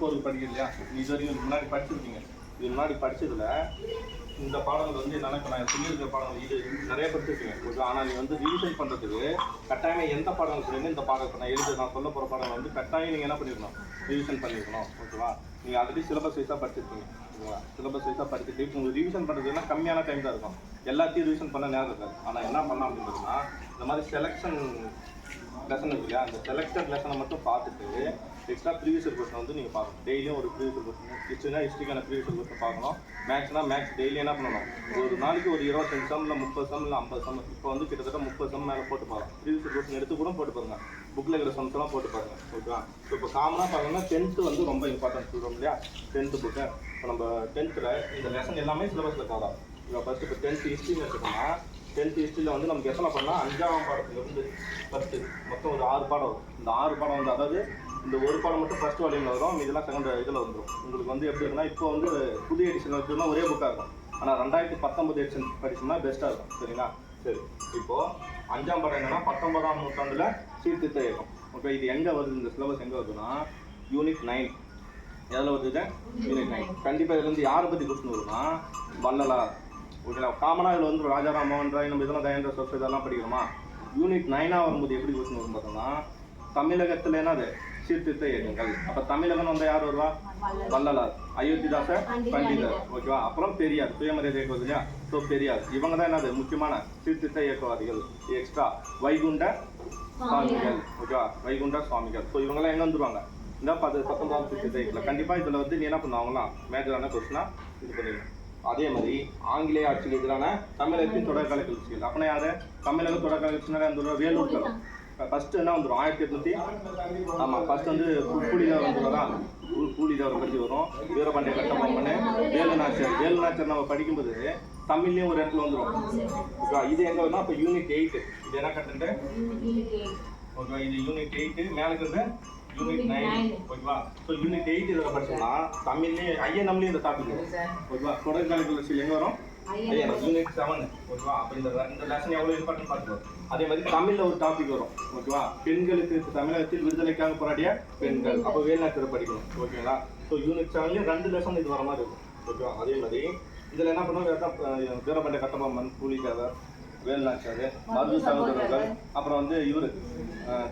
Group 4 படிக்கலையா, இது வரைக்கும் முன்னாடி படிச்சிருக்கீங்க. இது முன்னாடி படிச்சதுல இந்த பாடங்கள் வந்து என்னன்னா, இப்போ நான் சொல்லியிருக்கிற பாடங்கள் இது நிறைய படிச்சிருக்கீங்க ஓகே. ஆனால் நீ வந்து ரிவிஷன் பண்ணுறதுக்கு கட்டாயம் எந்த பாடங்கள் சொல்லுங்க, இந்த பாடம் இப்போ நான் சொல்ல போகிற பாடங்கள் வந்து கட்டாயம் நீங்கள் என்ன பண்ணிருக்கணும், ரிவிஷன் பண்ணியிருக்கணும் ஓகேவா. நீங்கள் ஆல்ரெடி சிலபஸ் வைஸாக படிச்சிருக்கீங்க ஓகேவா. சிலபஸ் வைஸாக படிச்சுட்டு இப்போ உங்களுக்கு ரிவிஷன் பண்ணுறதுன்னா கம்மியான டைம் தான் இருக்கும், எல்லாத்தையும் ரிவிஷன் பண்ண நேரம் இருக்காது. ஆனால் என்ன பண்ணலாம் அப்படின்றதுன்னா, இந்த மாதிரி செலெக்ஷன் லெசன் இருக்கு இல்லையா, அந்த செலக்டட் லெசனை மட்டும் பார்த்துட்டு எக்ஸ்ட்ரா ப்ரீவியஸ் கொஸ்டின் வந்து நீங்கள் பார்க்கணும். டெய்லியும் ஒரு ப்ரீவியஸ் கொஸ்டின், ஹிஸ்ட்ரிக்கான ப்ரீவியஸ் கொஸ்டின் பார்க்கணும். மேக்ஸ்னா மேக்ஸ் டெய்லி என்ன பண்ணணும், ஒரு நாளைக்கு ஒரு 25 சம் இல்லை 30 சம் இல்லை 50 சம், இப்போ வந்து கிட்டத்தட்ட 30 சம் மேலே போட்டு பாருங்க. ப்ரீவியஸ் கொஸ்டின் எடுத்து கூட போட்டு பாருங்க, புக்கில் இருக்கிற சம்ஸ் எல்லாம் போட்டு பாருங்க ஓகேவா. இப்போ காமனாக பார்த்தீங்கன்னா 10th வந்து ரொம்ப இம்பார்ட்டன்ட் சொல்கிறோம் இல்லையா, 10th புக்கு. இப்போ நம்ம 10th இந்த லெசன் எல்லாமே சிலபஸில் கவர் ஆகும். இப்போ ஃபஸ்ட்டு இப்போ 10th ஹிஸ்ட்ரின்னு எடுத்துக்கோன்னா, 10th ஹிஸ்ட்ரியில் வந்து நமக்கு எத்தனை பண்ணால் 5ஆம் பாடத்துலேருந்து ஃபஸ்ட்டு மொத்தம் ஒரு 6 பாடம் வரும். இந்த 6 பாடம் வந்து அதாவது இந்த ஒரு பாடம் மட்டும் ஃபஸ்ட் வால்யூமில் வரும், இதெல்லாம் செகண்ட் இதில் வந்துடும். உங்களுக்கு வந்து எப்படி இருக்குன்னா, இப்போ வந்து புதிய எடிஷன் வச்சுருந்தா ஒரே புக்காக இருக்கும். ஆனால் 2019 எடிஷன் படிச்சோம்னா பெஸ்ட்டாக இருக்கும் சரிங்களா. சரி, இப்போது 5ஆம் பாடம் என்னென்னா 19ஆம் நூற்றாண்டில் சீர்திருத்த இயக்கம் ஓகே. இது எங்கே வருது, இந்த சிலபஸ் எங்கே வருதுன்னா யூனிட் 9. எதில் வருது, யூனிட் 9. கண்டிப்பாக இதில் வந்து யாரை பற்றி கொஸ்டின் வரும்னா வள்ளலார் ஓகேங்களா. காமனாக இதில் வந்து ராஜாராம் மோகன் ராய் நம்ம இதெல்லாம் தயேந்திர சரஸ்வதி இதெல்லாம் படிக்கிறோமா. யூனிட் 9ஆக வரும்போது எப்படி கொஸ்டின் வரும் பார்த்தோம்னா, தமிழகத்தில் என்னது சீர்திருத்த இயக்கங்கள். அப்போ தமிழகம் வந்து யார் வருவா, வள்ளலார், அயோத்திதாச பண்டிதர் ஓகேவா. அப்புறம் பெரியார், சுயமரியாதை இயக்கம் இல்லையா, ஸோ பெரியார் இவங்க தான் என்னது முக்கியமான சீர்திருத்த இயக்கவாதிகள். எக்ஸ்ட்ரா வைகுண்ட சுவாமிகள் ஓகேவா, வைகுண்ட சுவாமிகள். ஸோ இவங்கெல்லாம் எங்கே வந்துருவாங்க, இந்த 19ஆம் சீர்திருத்த இயக்கத்தில். கண்டிப்பாக இதில் வந்து நீ என்ன பண்ணுவாங்களாம் மேஜரான கொஸ்டினா இது பண்ணிடணும். அதே மாதிரி ஆங்கிலேய ஆட்சிக்கு எதிரான தமிழகத்தின் தொடர்கால கிளர்ச்சிகள். அப்படின்னா யாரு, தமிழக தொடர்கால கிளர்ச்சினாலே அந்த வேலூர் கலம் ஃபர்ஸ்ட் என்ன வந்துடும் 1800 ஆமாம். ஃபர்ஸ்ட் வந்து புலிதேவர் வந்துடுறா, புலிதேவரை பற்றி வரும். வீரபாண்டிய கட்டபொம்மன், வேலுநாச்சியார். வேலுநாச்சியார் நம்ம படிக்கும்போது தமிழ்லேயும் ஒரு இடத்துல வந்துடும் ஓகேவா. இது எங்கே வரும்னா இப்போ யூனிட் 8. இது என்ன கண்டென்ட் ஓகேவா, இது யூனிட் 8. மேலே இருக்கிறது யூனிட் 9 ஓகேவா. ஸோ யூனிட் 8 இதில் படிச்சோம்னா தமிழ்லேயே ஐஎன்எம்லேயும் இந்த டாபிக் வரும் ஓகேவா. தொடர்கால கிளர்ச்சியில் எங்கே வரும், யூனிட் 7 ஓகேவா. அப்போ இந்த லெசன் எவ்வளோ இம்பார்ட்டன்ட் பார்த்துக்கணும். அதே மாதிரி தமிழில் ஒரு டாபிக் வரும் ஓகேவா, பெண்களுக்கு தமிழகத்தில் விடுதலைக்காக போராடிய பெண்கள். அப்போ வேலுநாச்சியார் படிக்கணும் ஓகேங்களா. ஸோ யூனிட் 7லேயும் 2 லெசன் இது வர மாதிரி இருக்கும் ஓகேவா. அதே மாதிரி இதில் என்ன பண்ணுவோம், வீரபாண்டிய கட்டபொம்மன், புலிதேவர், வேலுநாச்சியார், மருது சகோதரர்கள், அப்புறம் வந்து இவர்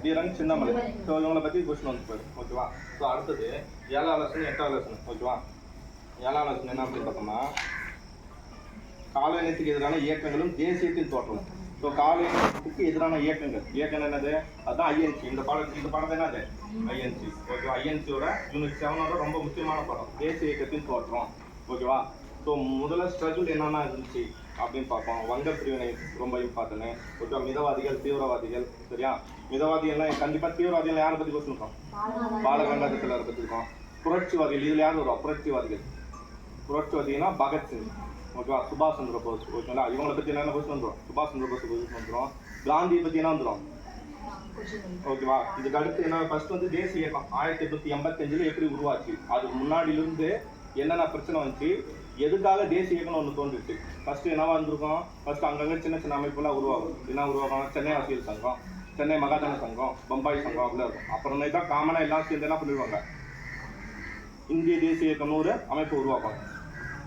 வீரன் சின்னமலை. ஸோ இவங்களை பற்றி கொஸ்டின் வந்து போயிடும் ஓகேவா. ஸோ அடுத்தது 7ஆம் லெசன் 8ஆம் லெசன் ஓகேவா. 7ஆம் லெசன் என்ன அப்படின்னு பார்த்தோம்னா, காலனியத்துக்கு எதிரான இயக்கங்களும் தேசியத்தின் தோற்றம். ஸோ காலனியத்துக்கு எதிரான இயக்கங்கள், இயக்கம் என்னது, அதுதான் ஐஎன்சி. இந்த பாடம் என்னது ஐஎன்சி ஓகேவா. ஐஎன்சியோட யூனிட் 7ஓட ரொம்ப முக்கியமான பாடம் தேசிய இயக்கத்தின் தோற்றம் ஓகேவா. ஸோ முதல்ல ஸ்ட்ரகிள் என்னென்ன இருந்துச்சு அப்படின்னு பார்ப்போம். வங்க பிரிவினை ரொம்ப இம்பார்ட்டன்ட் ஓகே. மிதவாதிகள், தீவிரவாதிகள் சரியா. மிதவாதிகள்லாம் கண்டிப்பாக தீவிரவாதிகள் யாரை பற்றி கொஸ்டின் பாலகங்காதரத்தில் பற்றி இருக்கோம். புரட்சிவாதிகள் இதில் யார் வரும், புரட்சிவாதிகள்னா பகத்சிங் ஓகேவா, சுபாஷ் சந்திர போஸ் ஓகேங்களா. இவங்களை பற்றி என்னென்ன கொஸ்டின் வந்துடும், சுபாஷ் சந்திர போஸ் கொஸ்டின் வந்துடும். காந்தியை பற்றி என்ன வந்துடும் ஓகேவா. இதுக்கு அடுத்து என்ன, ஃபர்ஸ்ட் வந்து தேசிய இயக்கம் 1885 எப்படி உருவாச்சு, அதுக்கு முன்னாடியிலிருந்து என்னென்ன பிரச்சனை வந்துச்சு, எதுக்காக தேசிய இயக்கம்னு ஒன்று தோன்றுச்சு. ஃபர்ஸ்ட் என்னவா இருந்திருக்கும், ஃபர்ஸ்ட் அங்கங்கே சின்ன சின்ன அமைப்புலாம் உருவாகும். என்ன உருவாகும், சென்னை ஆசிரியர் சங்கம், சென்னை மகாஜன சங்கம், பம்பாய் சங்கம் அப்படிலாம் இருக்கும். அப்புறம் தான் காமனாக எல்லாம் சேர்ந்து என்ன பண்ணிடுவாங்க, இந்திய தேசிய இயக்கம்னு ஒரு அமைப்பு உருவாக்கும்.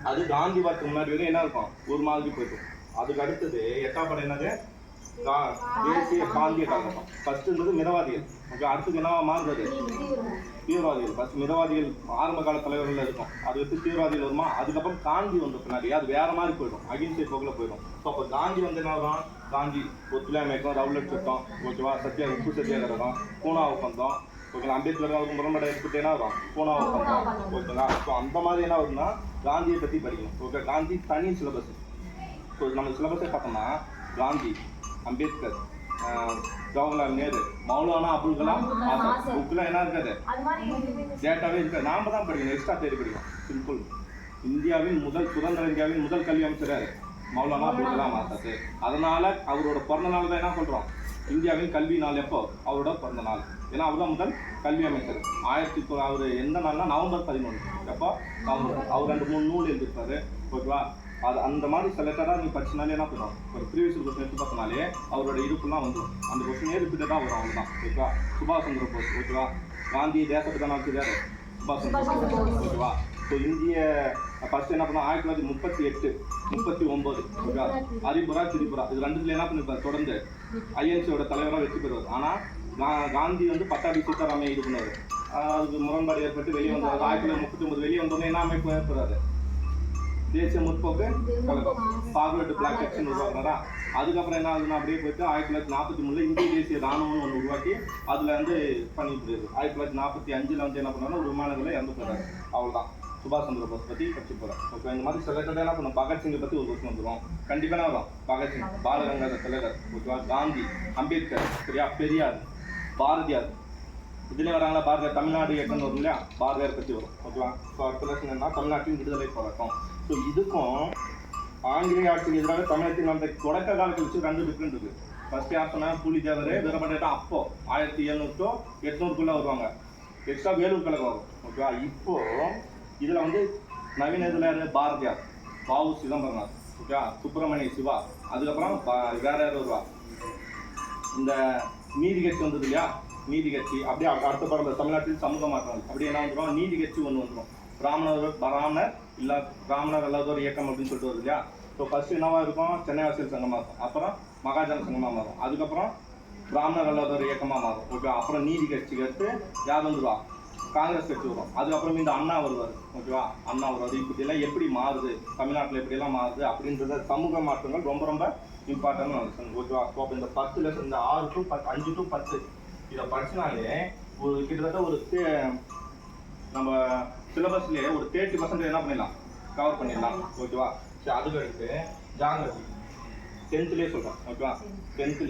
அது காந்தி வரத்துக்கு முன்னாடி வரையும் என்ன இருக்கும், ஒரு மாதிரி போயிடும். அதுக்கு அடுத்தது 8ஆம் படம் என்னது, தேசிய காந்திய கழகம். ஃபர்ஸ்ட் இருந்தது மிதவாதிகள் ஓகே. அடுத்தது என்னவா மாறுறது, தீவிரவாதிகள். ஃபர்ஸ்ட் மிதவாதிகள் ஆரம்ப கால தலைவர்கள் இருக்கும், அது வந்து தீவிரவாதிகள் வருமா. அதுக்கப்புறம் காந்தி வந்து பின்னாடி அது வேற மாதிரி போயிடும், அகிம்சை போக்கில் போயிடும். ஸோ அப்போ காந்தி வந்து என்ன வரும், காந்தி ஒத்துழையாமை இயக்கம், ரவுலட் சட்டம் ஓகேவா, உப்பு சத்தியாகிரகம், பூனா ஒப்பந்தம் ஓகேங்களா. அம்பேத்கர் அவருக்கு முரண்பட ஏற்பட்டு என்ன வரும், பூனா ஒப்பந்தம் ஓகேங்களா. ஸோ அந்த மாதிரி என்ன வரும்னா காந்தியை பற்றி படிக்கணும் ஓகே. காந்தி தனி சிலபஸ். ஸோ நம்ம சிலபஸை பார்த்தோம்னா காந்தி, அம்பேத்கர், ஜவஹர்லால் நேரு, மௌலானா அபுல் கலாம் ஆசாத் புக்கில் என்ன இருக்காது, டேட்டாவே இருக்காது. நாம தான் படிக்கணும், எக்ஸ்ட்ரா தேடி படிக்கணும். சிம்பிள். சுதந்திர இந்தியாவின் முதல் கல்வி அமைச்சர் மௌலானா அபுல் கலாம் ஆசாத். அதனால அவரோட பிறந்த நாள் தான் என்ன சொல்றோம், இந்தியாவின் கல்வி நாள். எப்போ, அவரோட பிறந்த நாள். ஏன்னா அவர் தான் முதல் கல்வி அமைச்சர். அவர் எந்த நாள்னா நவம்பர் 11. எப்போ, அவர் 2-3 நூல் எழுதியிருப்பாரு ஓகேவா. அது அந்த மாதிரி செலக்டடாக நீ படிச்சினாலே என்ன பண்ணுவோம், ஒரு ப்ரீவியஸ் கொஸ்டின் எடுத்து பார்த்தனாலே அவரோட இருப்புலாம் வந்துடும். அந்த கொஸ்டினே ரிப்பீட்டடாக வரும், அவ்வளோதான் ஓகேவா. சுபாஷ் சந்திர போஸ் ஓகேவா. காந்தி தேசப்பிதான வச்சுருக்காரு, சுபாஷ் சந்திர போஸ். ஓகேவா? ஸோ இந்திய ஃபர்ஸ்ட் என்ன பண்ணோம் 1938, 39. ஓகேவா? ஹரிபுரா திரிபுரா இது ரெண்டுத்துல என்ன பண்ணிருப்பாரு தொடர்ந்து ஐஎன்சியோட தலைவராக வெற்றி பெறுவார். ஆனால் காந்தி வந்து பட்டாபி சீதாராமையை இது பண்ணாரு. அதுக்கு முரண்பாடு ஏற்பட்டு வெளியே வந்தார். 1939 வெளியே வந்தோடனே என்ன அமைப்பு ஏற்படாது, தேசிய முற்போக்கு கழகம் ஃபார்வர்டு பிளாக் ஆக்ஷன் உருவாக்குனாரா. அதுக்கப்புறம் என்ன ஆகுதுன்னா அப்படியே போயிட்டு 1943 இந்திய தேசிய ராணுவம்னு ஒன்று உருவாக்கி அதில் வந்து பண்ணிட்டு இருக்கு. 1945 வந்து என்ன பண்ணாலும் ஒரு விமானங்களை இறந்து போறாரு. அவ்வளோதான். சுபாஷ் சந்திர போஸ் பற்றி படிச்சு போகிறேன். ஓகே, இந்த மாதிரி சில என்ன பண்ணும் பகத்சிங்கை பற்றி ஒரு கொஸ்டின் வந்துடும் கண்டிப்பாக வரும். பகத்சிங், பாலகங்காதர் திலகர், ஓகேவா, காந்தி, அம்பேத்கர், சரியா, பெரியார், பாரதியார், இதுலேயே வராங்களா பாரதியார் தமிழ்நாடு இயக்கம்னு வரும் இல்லையா, பாரதியார் பற்றி வரும். ஓகேவா? ஸோ அடுத்த லட்சம் என்ன தமிழ்நாட்டின் விடுதலை போராட்டம். ஸோ இதுக்கும் ஆங்கிலேய ஆட்சிக்கு எதிராக தமிழகத்தில் நடந்த தொடக்க காலத்தில் வச்சு 2 டிஃப்ரெண்ட் இருக்குது. ஃபர்ஸ்ட் யார் சொன்னால் புலித்தேவர், வீரபாண்டியர் அப்போ 1700 to 800 வருவாங்க. எக்ஸ்ட்ரா வேலூர் கழகம் வரும். ஓகேவா? இப்போ இதில் வந்து நவீன இதில் பாரதியார், வாவு சிதம்பரனார், ஓகேவா, சுப்பிரமணிய சிவா, அதுக்கப்புறம் வேற யார் வருவா, இந்த நீதி கட்சி வந்தது இல்லையா, நீதி கட்சி. அப்படியே அடுத்த படம் தமிழ்நாட்டில் சமூக மாற்றம் அப்படி என்ன வந்துடும், நீதி கட்சி ஒன்று வந்துடும். பிராமணர் அல்லாதோர் இயக்கம் அப்படின்னு சொல்லிட்டு வருது இல்லையா. ஸோ ஃபர்ஸ்ட் என்னவா இருக்கும், சென்னை வாசியல் சங்கமாக இருக்கும், அப்புறம் மகாஜன சங்கமாக மாறும், அதுக்கப்புறம் பிராமணர் அல்லாதோர் இயக்கமாக மாறும். ஓகே, அப்புறம் நீதி கட்சிக்கு அடுத்து யார் வந்துடுவா, காங்கிரஸ் கட்சி வரும். அதுக்கப்புறம் இந்த அண்ணா வருவார். ஓகேவா? அண்ணா வருவார். இப்படியெல்லாம் எப்படி மாறுது தமிழ்நாட்டில், எப்படியெல்லாம் மாறுது அப்படின்றத சமூக மாற்றங்கள் ரொம்ப ரொம்ப இம்பார்ட்டன்ட். ஓகேவா? ஸோ அப்போ இந்த 10 லெசன், இந்த 6 to 5 to 10 இதை படிச்சினாலே ஒரு கிட்டத்தட்ட ஒரு நம்ம சிலபஸ்லேயே ஒரு 30% என்ன பண்ணிடலாம், கவர் பண்ணிடலாம். ஓகேவா? சரி, அதுக்கு அடுத்து ஜாகிரபி 10th சொல்கிறேன். ஓகேவா? 10th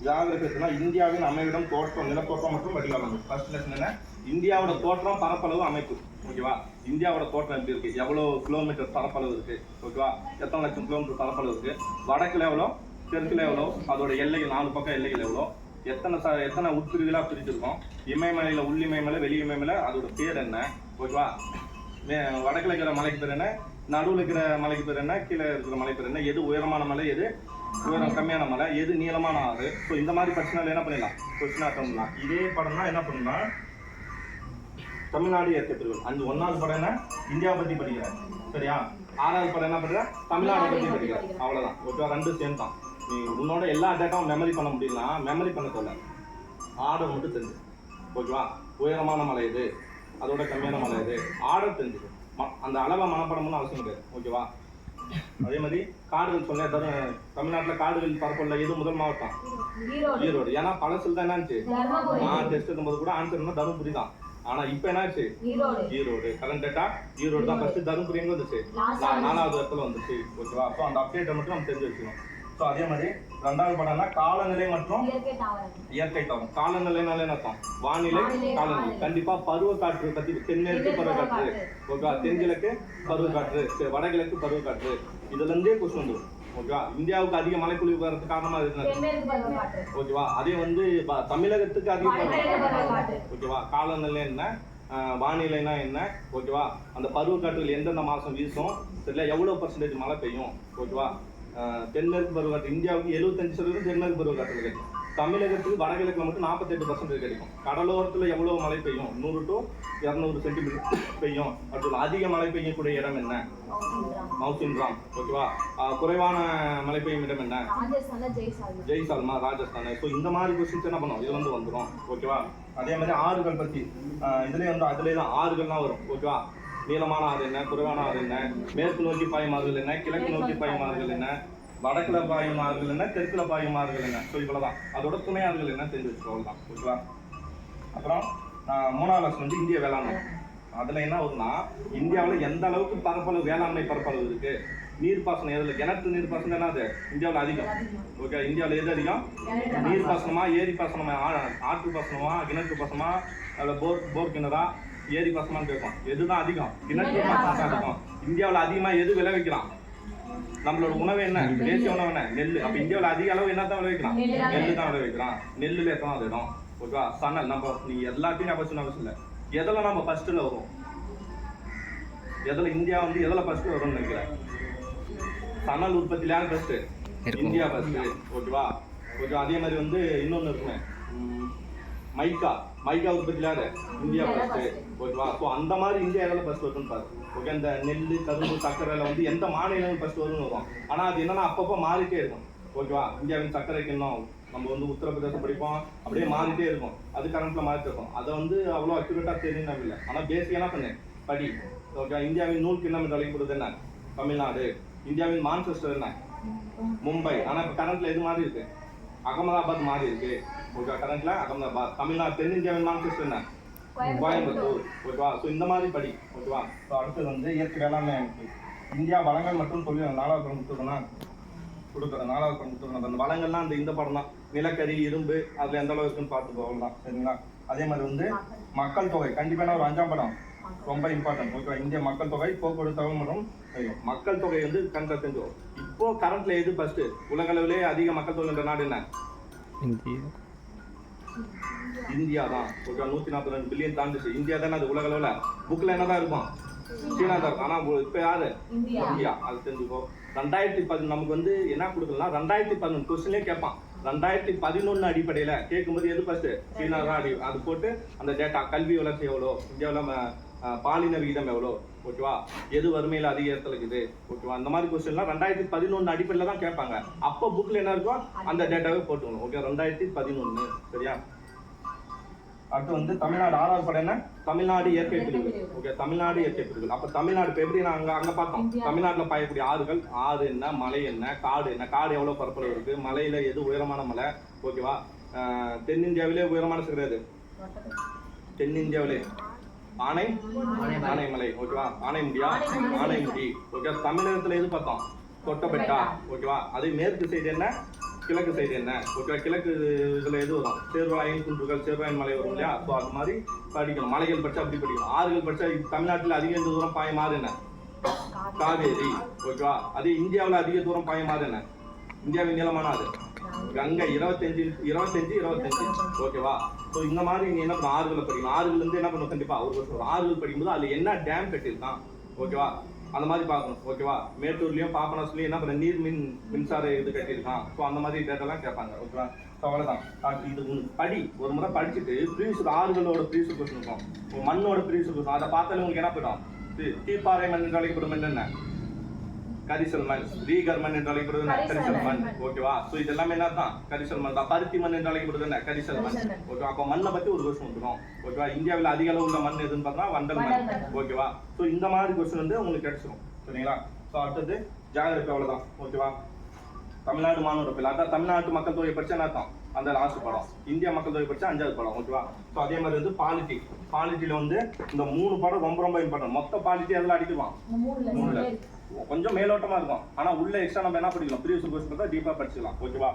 ஜாகிரபினா இந்தியாவின் அமைவிடம், தோற்றம், நிலத்தோற்றம் மற்றும் வடிகாலம். ஃபர்ஸ்ட் லெசன் என்ன, இந்தியாவோட தோற்றம், பரப்பளவு, அமைப்பு. ஓகேவா? இந்தியாவோட தோற்றம் எப்படி இருக்கு, எவ்வளோ கிலோமீட்டர் பரப்பளவு இருக்கு, ஓகேவா, எத்தனை லட்சம் கிலோமீட்டர் பரப்பளவு இருக்கு, வடக்குல எவ்வளோ, தெற்குல எவ்வளோ, அதோட எல்லைகள் 4 பக்கம் எல்லைகள் எவ்வளோ, எத்தனை உட்பிரிவுகளா பிரிச்சிருக்கோம், இமயமலையில உள் இமயமலை, வெளி இமயமலை, அதோட பேர் என்ன, ஓகேவா, வடக்குல இருக்கிற மலைக்கு பேர் என்ன, நடுவில் இருக்கிற மலைக்கு பேர் என்ன, கீழே இருக்கிற மலை பேர் என்ன, எது உயரமான மலை, எது உயரம் கம்மியான மலை, எது நீளமான ஆறு. ஸோ இந்த மாதிரி பிரச்சனை என்ன பண்ணிடலாம், கொஸ்டினா பண்ணலாம். இதே படம் தான் என்ன பண்ணலாம், தமிழ்நாடு இயற்கை பிரிவு 5. 1வது படம் என்ன, இந்தியாவை பத்தி படிக்கிறேன், சரியா. 6வது படம் என்ன பண்ற, தமிழ்நாடு பத்தி படிக்கிறேன். அவ்வளவுதான். ஓகேவா? 2 சேம் தான். நீ உன்னோட எல்லா டேட்டாவும் மெமரி பண்ண முடியும்னா மெமரி பண்ண சொல்ல, ஆர்டர் மட்டும் தெரிஞ்சு. ஓகேவா? உயரமான மலை எது, அதோட கம்மியான மலை எது, ஆர்டர் தெரிஞ்சுது. அந்த அளவை மனப்படம்னு அவசியம் கிடையாது. ஓகேவா? அதே மாதிரி காடுகள் சொன்னேன். தமிழ்நாட்டில் காடுகள் பரப்பல எது முதல் மாவட்டம், ஈரோடு. ஏன்னா பழசில் தான் என்னாச்சு, டெஸ்ட் எடுக்கும்போது கூட ஆன்சர் என்ன தருமபுரி தான். ஆனா இப்ப என்னாச்சு, ஈரோடு. கரண்ட் டேட்டா ஈரோடு தான். ஃபர்ஸ்ட் தருமபுரி எங்க வந்துச்சு, 4வது இடத்துல வந்துச்சு. ஓகேவா? அப்போ அந்த அப்டேட்டை மட்டும் நம்ம தெரிஞ்சு வச்சுக்கணும். ஸோ அதே மாதிரி 2வது படம்னா காலநிலை மற்றும் இயற்கை தாவரம். காலநிலைனால என்ன அர்த்தம், வானிலை, காலநிலை. கண்டிப்பா பருவ காற்று பத்தி, தென்மேற்கு பருவக்காற்று, ஓகேவா, தென்கிழக்கு பருவக்காற்று, வடகிழக்கு பருவக்காற்று, இதுல இருந்தே கொஸ்டின் வந்துடும். ஓகேவா? இந்தியாவுக்கு அதிக மழைப்பொழிவு வர்றதுக்கு காரணமா இருக்கு. ஓகேவா? அதே வந்து தமிழகத்துக்கு அதிக, ஓகேவா, காலநிலை என்ன, வானிலைனா என்ன, ஓகேவா, அந்த பருவக்காற்றுகள் எந்தெந்த மாசம் வீசும், சரியா, எவ்வளவு % மழை பெய்யும். ஓகேவா? தென்மேற்கு பருவக்காற்று இந்தியாவுக்கு 75% தென்மேற்கு பருவக்காற்று கிடைக்கும். தமிழகத்துக்கு வடகிழக்குல மட்டும் 48% கிடைக்கும். கடலோரத்துல எவ்வளவு மழை பெய்யும், 100 to 200 சென்டிமீட்டர் பெய்யும். அடுத்து அதிக மழை பெய்யக்கூடிய இடம் என்ன, மவுசின்ராம். ஓகேவா? குறைவான மழை பெய்யும் இடம் என்ன, ஜெய்சால்மா, ராஜஸ்தான். ஸோ இந்த மாதிரி கொஸ்டின்ஸ் என்ன பண்ணும், இது வந்துடும். ஓகேவா? அதே மாதிரி ஆறுகள் பத்தி இதுலேயே வந்து அதுலேயே தான் ஆறுகள்லாம் வரும். ஓகேவா? நீளமான ஆறு என்ன, குறைவான ஆறு என்ன, மேற்கு நோக்கி பாயும் ஆறுகள் என்ன, கிழக்கு நோக்கி பாயும் ஆறுகள் என்ன, வடக்குல பாயும் ஆறுகள் என்ன, தெற்குல பாயும் ஆறுகள் என்ன. ஸோ இவ்வளவுதான். அதோட துணை ஆறுகள் என்ன தெரிஞ்சு வச்சுக்கோதான். ஓகேவா? அப்புறம் 3வது லெசன் வந்து இந்திய வேளாண்மை. அதுல என்ன வரும்னா, இந்தியாவில் எந்த அளவுக்கு பரப்பளவு, வேளாண்மை பரப்பளவு இருக்கு, நீர்ப்பாசனம் எதுல, கிணற்று நீர்ப்பாசனம் என்ன, அது இந்தியாவில் அதிகம். ஓகே, இந்தியாவில் எது அதிகம், நீர்ப்பாசனமா, ஏரி பாசனமா, ஆற்று பாசனமா, கிணற்று பாசனமா, அதில் போர் கிணறா, ஏரி பாசனமான்னு கேட்கும். எதுதான் அதிகம், கிணற்று பாசனம் அதிகம். இந்தியாவில் அதிகமா எது விளைவிக்கலாம், நம்மளோட உணவு என்ன, தேசிய உணவு என்ன, நெல். அப்ப இந்தியாவில் அதிக அளவு என்ன தான் விளைவிக்கலாம், நெல்லு தான் விளைவிக்கிறான். நெல்லுல எத்தனாவது இடம், ஓகேவா, சணல். நம்ம நீ எல்லாத்தையும் அவசியம் இல்லை, எதுல நம்ம ஃபர்ஸ்ட்ல வரும், எதுல இந்தியா வந்து எதுல ஃபர்ஸ்ட் வரும்னு நினைக்கிறேன், சணல் உற்பத்தியில யார் ஃபர்ஸ்ட், இந்தியா ஃபர்ஸ்ட். ஓகேவா? ஓகே. அதே மாதிரி வந்து இன்னொன்னு இருக்குமே, மைக்கா உற்பத்தியில இந்தியா ஃபர்ஸ்ட். ஓகேவா? ஸோ அந்த மாதிரி இந்தியா எதில் ஃபர்ஸ்ட் வருதுன்னு பாரு. ஓகே, இந்த நெல், கரும்பு, சர்க்கரையில் வந்து எந்த மாநிலங்கள் ஃபர்ஸ்ட் வரும்னு வரும். ஆனால் அது என்னன்னா அப்பப்போ மாறிட்டே இருக்கும். ஓகேவா? இந்தியாவின் சர்க்கரை கிண்ணம் நம்ம வந்து உத்தரப்பிரதேசம் படிப்போம், அப்படியே மாறிட்டே இருக்கும். அது கரண்ட்ல மாறிட்டு இருக்கும். அதை வந்து அவ்வளோ அக்யூரேட்டாக தெரியணும் இல்லை. ஆனால் பேசிக் என்ன பண்ணு படி. ஓகே, இந்தியாவின் நூல் கிண்ணம் என்று அழைக்கப்படுது என்ன? தமிழ்நாடு. இந்தியாவின் மான்செஸ்டர் என்ன? மும்பை. ஆனால் இப்போ கரண்ட்ல எது மாறி இருக்கு? அகமதாபாத் மாறி இருக்கு. ஓகே, கரண்ட்ல அகமதாபாத். தமிழ்நாடு. தென்னிந்தியாவின் மான்செஸ்டர் என்ன? கோயம்புத்தூர். ஓகேவா? ஸோ இந்த மாதிரி படி. ஓகேவா? ஸோ அடுத்தது வந்து இயற்கை வேளாண்மை அமைப்பு. இந்தியா வளங்கள் மற்றும் தொழில் 4வது கொடுத்துருக்கோம்னா கொடுக்குறேன். 4வது கொடுத்துருக்கோம். அந்த வளங்கள்லாம் அந்த இந்த படம் தான். நிலக்கரி, இரும்பு, அதில் எந்த அளவு இருக்குன்னு பார்த்துக்கோ, அவ்வளோதான். சரிங்களா? அதே மாதிரி வந்து மக்கள் தொகை கண்டிப்பான ஒரு 5ஆம் படம் ரொம்ப இம்பார்ட்டன்ட். ஓகேவா? இந்திய மக்கள் தொகை, போக்குவரத்து தகவல் மற்றும் மக்கள் தொகை வந்து கண்ட தெரிஞ்சோம். இப்போ கரண்ட்ல எது ஃபர்ஸ்ட்? உலக அளவிலே அதிக மக்கள் தொகை என்ற நாடு என்ன? இந்தியா தான். Okay, 142 billion தாண்டுச்சு. இந்தியா தானே அது உலக அளவில். புக்கில் என்னதான் இருக்கும்? சீனா தான் இருக்கும். ஆனால் இப்போ யாரு? இந்தியா. அது தெரிஞ்சுக்கோ. 2010 நமக்கு வந்து என்ன கொடுக்கலாம்? 2011 கொஸ்டின்லேயே கேட்பான். 2011 அடிப்படையில் கேட்கும்போது எது ஃபர்ஸ்ட்? சீனா தான் அடி. அது போட்டு அந்த டேட்டா கல்வி வளர்ச்சி எவ்வளோ, இந்தியாவில் பாலின விகிதம் எவ்வளோ, ஓகேவா, எது வறுமையில் அதிக இடத்துல இருக்குது, ஓகேவா, அந்த மாதிரி கொஸ்டின்லாம் 2011 அடிப்படையில் தான் கேட்பாங்க. அப்போ புக்கில் என்ன இருக்கோ அந்த டேட்டாவே போட்டுக்கணும். ஓகே, 2011. சரியா? அடுத்து வந்து தமிழ்நாடு 6வது படம் என்ன? தமிழ்நாடு இயற்கை பிரிவுகள். ஓகே, தமிழ்நாடு இயற்கை பிரிவுகள். அப்போ தமிழ்நாடு இப்போ எப்படி நான் அங்கே பார்த்தோம்? தமிழ்நாட்டில் பாயக்கூடிய ஆறுகள், ஆறு என்ன, மலை என்ன, காடு என்ன, காடு எவ்வளோ பரப்பளவு இருக்கு, மலையில எது உயரமான மலை, ஓகேவா? தென்னிந்தியாவிலே உயரமான சிகரம் தென்னிந்தியாவிலே ஆனைமலை. ஓகேவா? ஆனைமுடி. ஓகே, தமிழகத்துல எது பார்த்தோம்? தொட்டபெட்டா. ஓகேவா? அதே மேற்கு சைடு என்ன, கிழக்கு சைடு என்ன? ஓகேவா? கிழக்கு இதுல எது வரும்? சேர்வாயின் குன்றுகள், சேர்வாயின் மலை வரும் இல்லையா? ஸோ அது மாதிரி படிக்கணும். மலைகள் படிச்சா அப்படி படிக்கணும். ஆறுகள் படிச்சா தமிழ்நாட்டில் அதிக தூரம் பாயும் ஆறு என்ன? காவேரி. ஓகேவா? அதே இந்தியாவில் அதிக தூரம் பாயும் ஆறு என்ன? இந்தியாவின் நீளமான ஆறு கங்கை. 25. ஓகேவா? ஸோ இந்த மாதிரி நீ என்ன பண்ண? ஆறுகளை படிக்கணும். ஆறுகள் இருந்து என்ன பண்ணுவோம்? கண்டிப்பா ஒரு வருஷம் ஆறுகள் படிக்கும்போது அதுல என்ன டேம் கட்டியிருக்கான், ஓகேவா, அந்த மாதிரி பார்க்கணும். ஓகேவா? மேட்டூர்லயும் பாபநாசத்துலயும் என்ன பண்ண நீர் மின்சார இது கட்டியிருக்கான். ஸோ அந்த மாதிரி டேட்டாலாம் கேட்பாங்க. ஓகேவா? ஸோ அவ்வளோதான். இது படி ஒரு முறை படிச்சுட்டு ப்ரீவியஸ் ஆறுகளோட ப்ரீவியஸ் கொஸ்டின் இருக்கும், மண்ணோட ப்ரீவியஸ் கொஸ்டின். அதை பார்த்தாலே உங்களுக்கு என்ன போயிடும்? தீப்பாறை மண் என்று அழைக்கப்படும் என்ன? கரிசல் மண். ரீகர் மண் என்று அழைக்கப்படுவது கரிசல் மண். ஓகேவா? ஸோ இது எல்லாமே என்ன தான்? கரிசல் மண் தான். பருத்தி மண் என்று அழைக்கப்படுவது என்ன? கரிசல் மண். ஓகேவா? அப்போ மண்ணை பத்தி ஒரு கொஸ்டின் வந்துடும். ஓகேவா? இந்தியாவில் அதிக அளவு உள்ள மண் எதுன்னு பார்த்தா வண்டல் மண். ஓகேவா? ஸோ இந்த மாதிரி கொஸ்டின் வந்து உங்களுக்கு கிடைச்சிடும். சரிங்களா? ஸோ அடுத்தது ஜாகிரபி. அவ்வளோதான். ஓகேவா? தமிழ்நாடு மாணவர் பிள்ளை. அதான் தமிழ்நாட்டு மக்கள் தொகை படிச்சா என்ன அர்த்தம்? அந்த லாஸ்ட் படம். இந்தியா மக்கள் தொகை படிச்சா 5வது படம். ஓகேவா? ஸோ அதே மாதிரி வந்து பாலிட்டியில வந்து இந்த 3 படம் ரொம்ப ரொம்ப இம்பார்ட்டன்ட். மொத்த பாலிட்டி அதில் அடிக்குவான் 3ல. கொஞ்சம் மேலோட்டமா இருக்கும். ஆனா உள்ள எக்ஸ்ட்ரா நம்ம என்ன படிக்கலாம்? ப்ரீவியஸ் கொஸ்டின் தான் டீப்பா படிச்சுக்கலாம். ஓகேவா?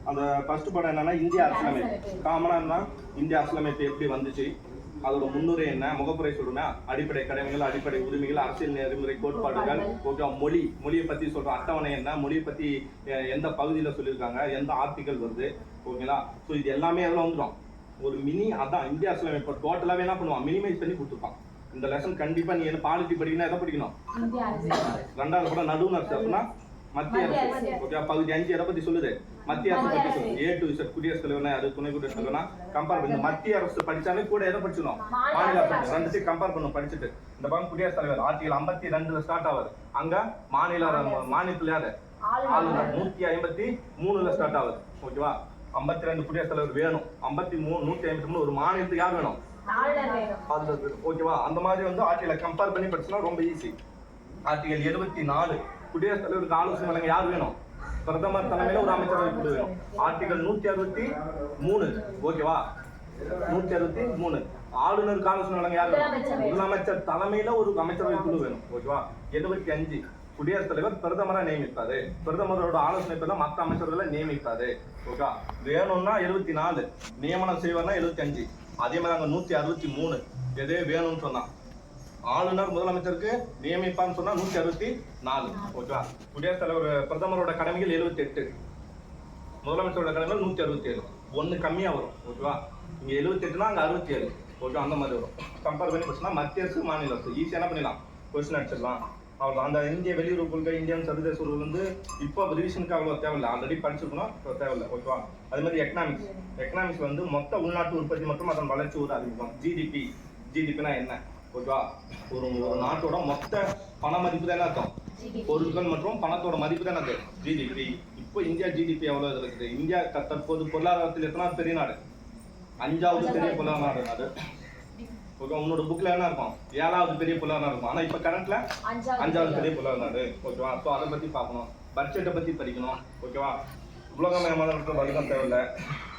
அந்த ஃபர்ஸ்ட் படம் என்னன்னா இந்திய அரசியலமைப்பு. காமனா என்ன? இந்திய அரசியலமைப்பு எப்படி வந்துச்சு, அதோட முன்னுரை என்ன, முகப்புரை சொல்றேன்னா, அடிப்படை கடமைகள், அடிப்படை உரிமைகள், அரசியல் நெறிமுறை கோட்பாடுகள், ஓகே, மொழியை பத்தி சொல்ற அட்டவணை என்ன, மொழியை பத்தி எந்த பகுதியில சொல்லியிருக்காங்க, எந்த ஆர்டிகல் வருது, ஓகேங்களா? ஸோ இது எல்லாமே அதில் வந்துடும். ஒரு மினி அதான் இந்திய அரசியலமைப்பு டோட்டலாவே என்ன பண்ணுவான்? மினிமைஸ் பண்ணி கொடுத்துருப்பான். இந்த லெசன் கண்டிப்பா நீ என்ன பாலிட்டி படிக்கணும், எதை படிக்கணும்? 2வது படம் நடுவு அரசு. அப்படின்னா மத்திய அரசு. ஓகே, பகுதி 5 எதை பத்தி சொல்லுது? மத்திய அரசு பத்தி சொல்லுது. A to Z குடியரசுத் தலைவர்னா அது, துணை குடியரசுத் தலைவர்னா கம்பேர் பண்ணி மத்திய அரசு படிச்சாலே கூட எதை படிச்சிடணும்? மாநில அரசு. ரெண்டுத்தையும் கம்பேர் பண்ணணும் படிச்சுட்டு. இந்த பக்கம் குடியரசுத் தலைவர் ஆர்டிகல் 52 ஸ்டார்ட் ஆகுது. அங்க மாநிலத்துல யாரு? ஆளுநர். 153 ஸ்டார்ட் ஆகுது. ஓகேவா? 52 குடியரசுத் தலைவர் வேணும். 53 153 ஒரு மாநிலத்துக்கு யார் வேணும்? ஓகேவா? அந்த மாதிரி வந்து ஆர்டிகலை கம்பேர் பண்ணி படிச்சுனா ரொம்ப ஈஸி. ஆர்டிகல் 74 குடியரசுத் தலைவருக்கு ஆலோசனை வழங்க யார் வேணும்? பிரதமர் தலைமையில ஒரு அமைச்சரவை குழு வேணும். ஆர்டிகல் 163. ஓகேவா? 163 ஆளுநருக்கு ஆலோசனை வழங்க யார் வேணும்? முதலமைச்சர் தலைமையில ஒரு அமைச்சரவை குழு வேணும். ஓகேவா? 75 குடியரசுத் தலைவர் பிரதமரா நியமிப்பாரு. பிரதமரோட ஆலோசனை பெற மற்ற அமைச்சர்களை நியமிப்பாரு. ஓகே, வேணும்னா 74, நியமனம் செய்வார்னா 75. அதே மாதிரி அங்க 163 எதே வேணும்னு சொன்னா, ஆளுநர் முதலமைச்சருக்கு நியமிப்பான்னு சொன்னா 164. ஓகேவா? குடியரசுத் தலைவர் பிரதமரோட கடமைகள் 78, முதலமைச்சரோட கடமைகள் 167. 1 கம்மியா வரும். ஓகேவா? இங்க 78னா அங்க 67. ஓகே, அந்த மாதிரி வரும். கம்பேர் பண்ணி போச்சுன்னா மத்திய அரசு மாநில அரசு ஈஸியா என்ன பண்ணிடலாம்? கொஸ்டின் அடிச்சிடலாம். அவ்வளோ அந்த இந்திய வெளியுறவு கொள்கை, இந்தியன் சர்வதேச உறவு வந்து இப்போ ரிவிஷனுக்கு அவ்வளோ தேவையில்லை, ஆல்ரெடி படிச்சிருக்கணும், இப்போ தேவையில்லை. ஓகேவா? அது மாதிரி எக்கனாமிக்ஸ் வந்து மொத்த உள்நாட்டு உற்பத்தி மற்றும் அதன் வளர்ச்சி ஒரு அறிமுகம். ஜிடிபினா என்ன? ஓகேவா? ஒரு நாட்டோட மொத்த பண மதிப்பு தான் அர்த்தம். பொருட்கள் மற்றும் பணத்தோட மதிப்பு தான் அது ஜிடிபி. இப்போ இந்தியா ஜிடிபி எவ்வளோ இருக்குது? இந்தியா தற்போது பொருளாதாரத்தில் எத்தனாவது பெரிய நாடு? 5வது பெரிய பொருளாதார நாடு. ஓகே, உன்னோட புக்ல என்ன இருக்கும்? 7வது பெரிய பொருளாதாரம் இருக்கும். ஆனா இப்ப கரண்ட்ல 5வது பெரிய பொருளாதார நாடு. ஓகேவா? ஸோ அதை பத்தி பார்க்கணும், பட்ஜெட்டை பத்தி படிக்கணும். ஓகேவா? உலகமயமான வணிகம் தேவையில்லை,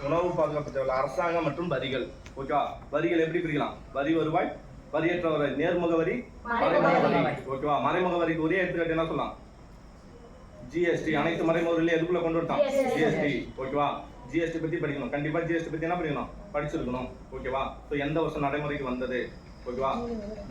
உணவு பாதுகாப்பு தேவையில்லை, அரசாங்கம் மற்றும் வரிகள். ஓகேவா? வரிகள் எப்படி பிரிக்கலாம்? வரி வருவாய், வரியற்ற வருவாய், நேர்முக வரி, மறைமுக வரி. ஓகேவா? மறைமுக வரிக்கு ஒரே எடுத்துக்காட்டு என்ன சொல்லலாம்? ஜிஎஸ்டி. அனைத்து மறைமுக வரியில எதுக்குள்ள கொண்டு வரலாம்? ஜிஎஸ்டி. ஓகேவா? ஜிஎஸ்டி பத்தி படிக்கணும், கண்டிப்பா ஜிஎஸ்டி பத்தி என்ன படிக்கணும்? படிச்சிருக்கணும். ஓகேவா? ஸோ எந்த வருஷம் நடைமுறைக்கு வந்தது? ஓகேவா?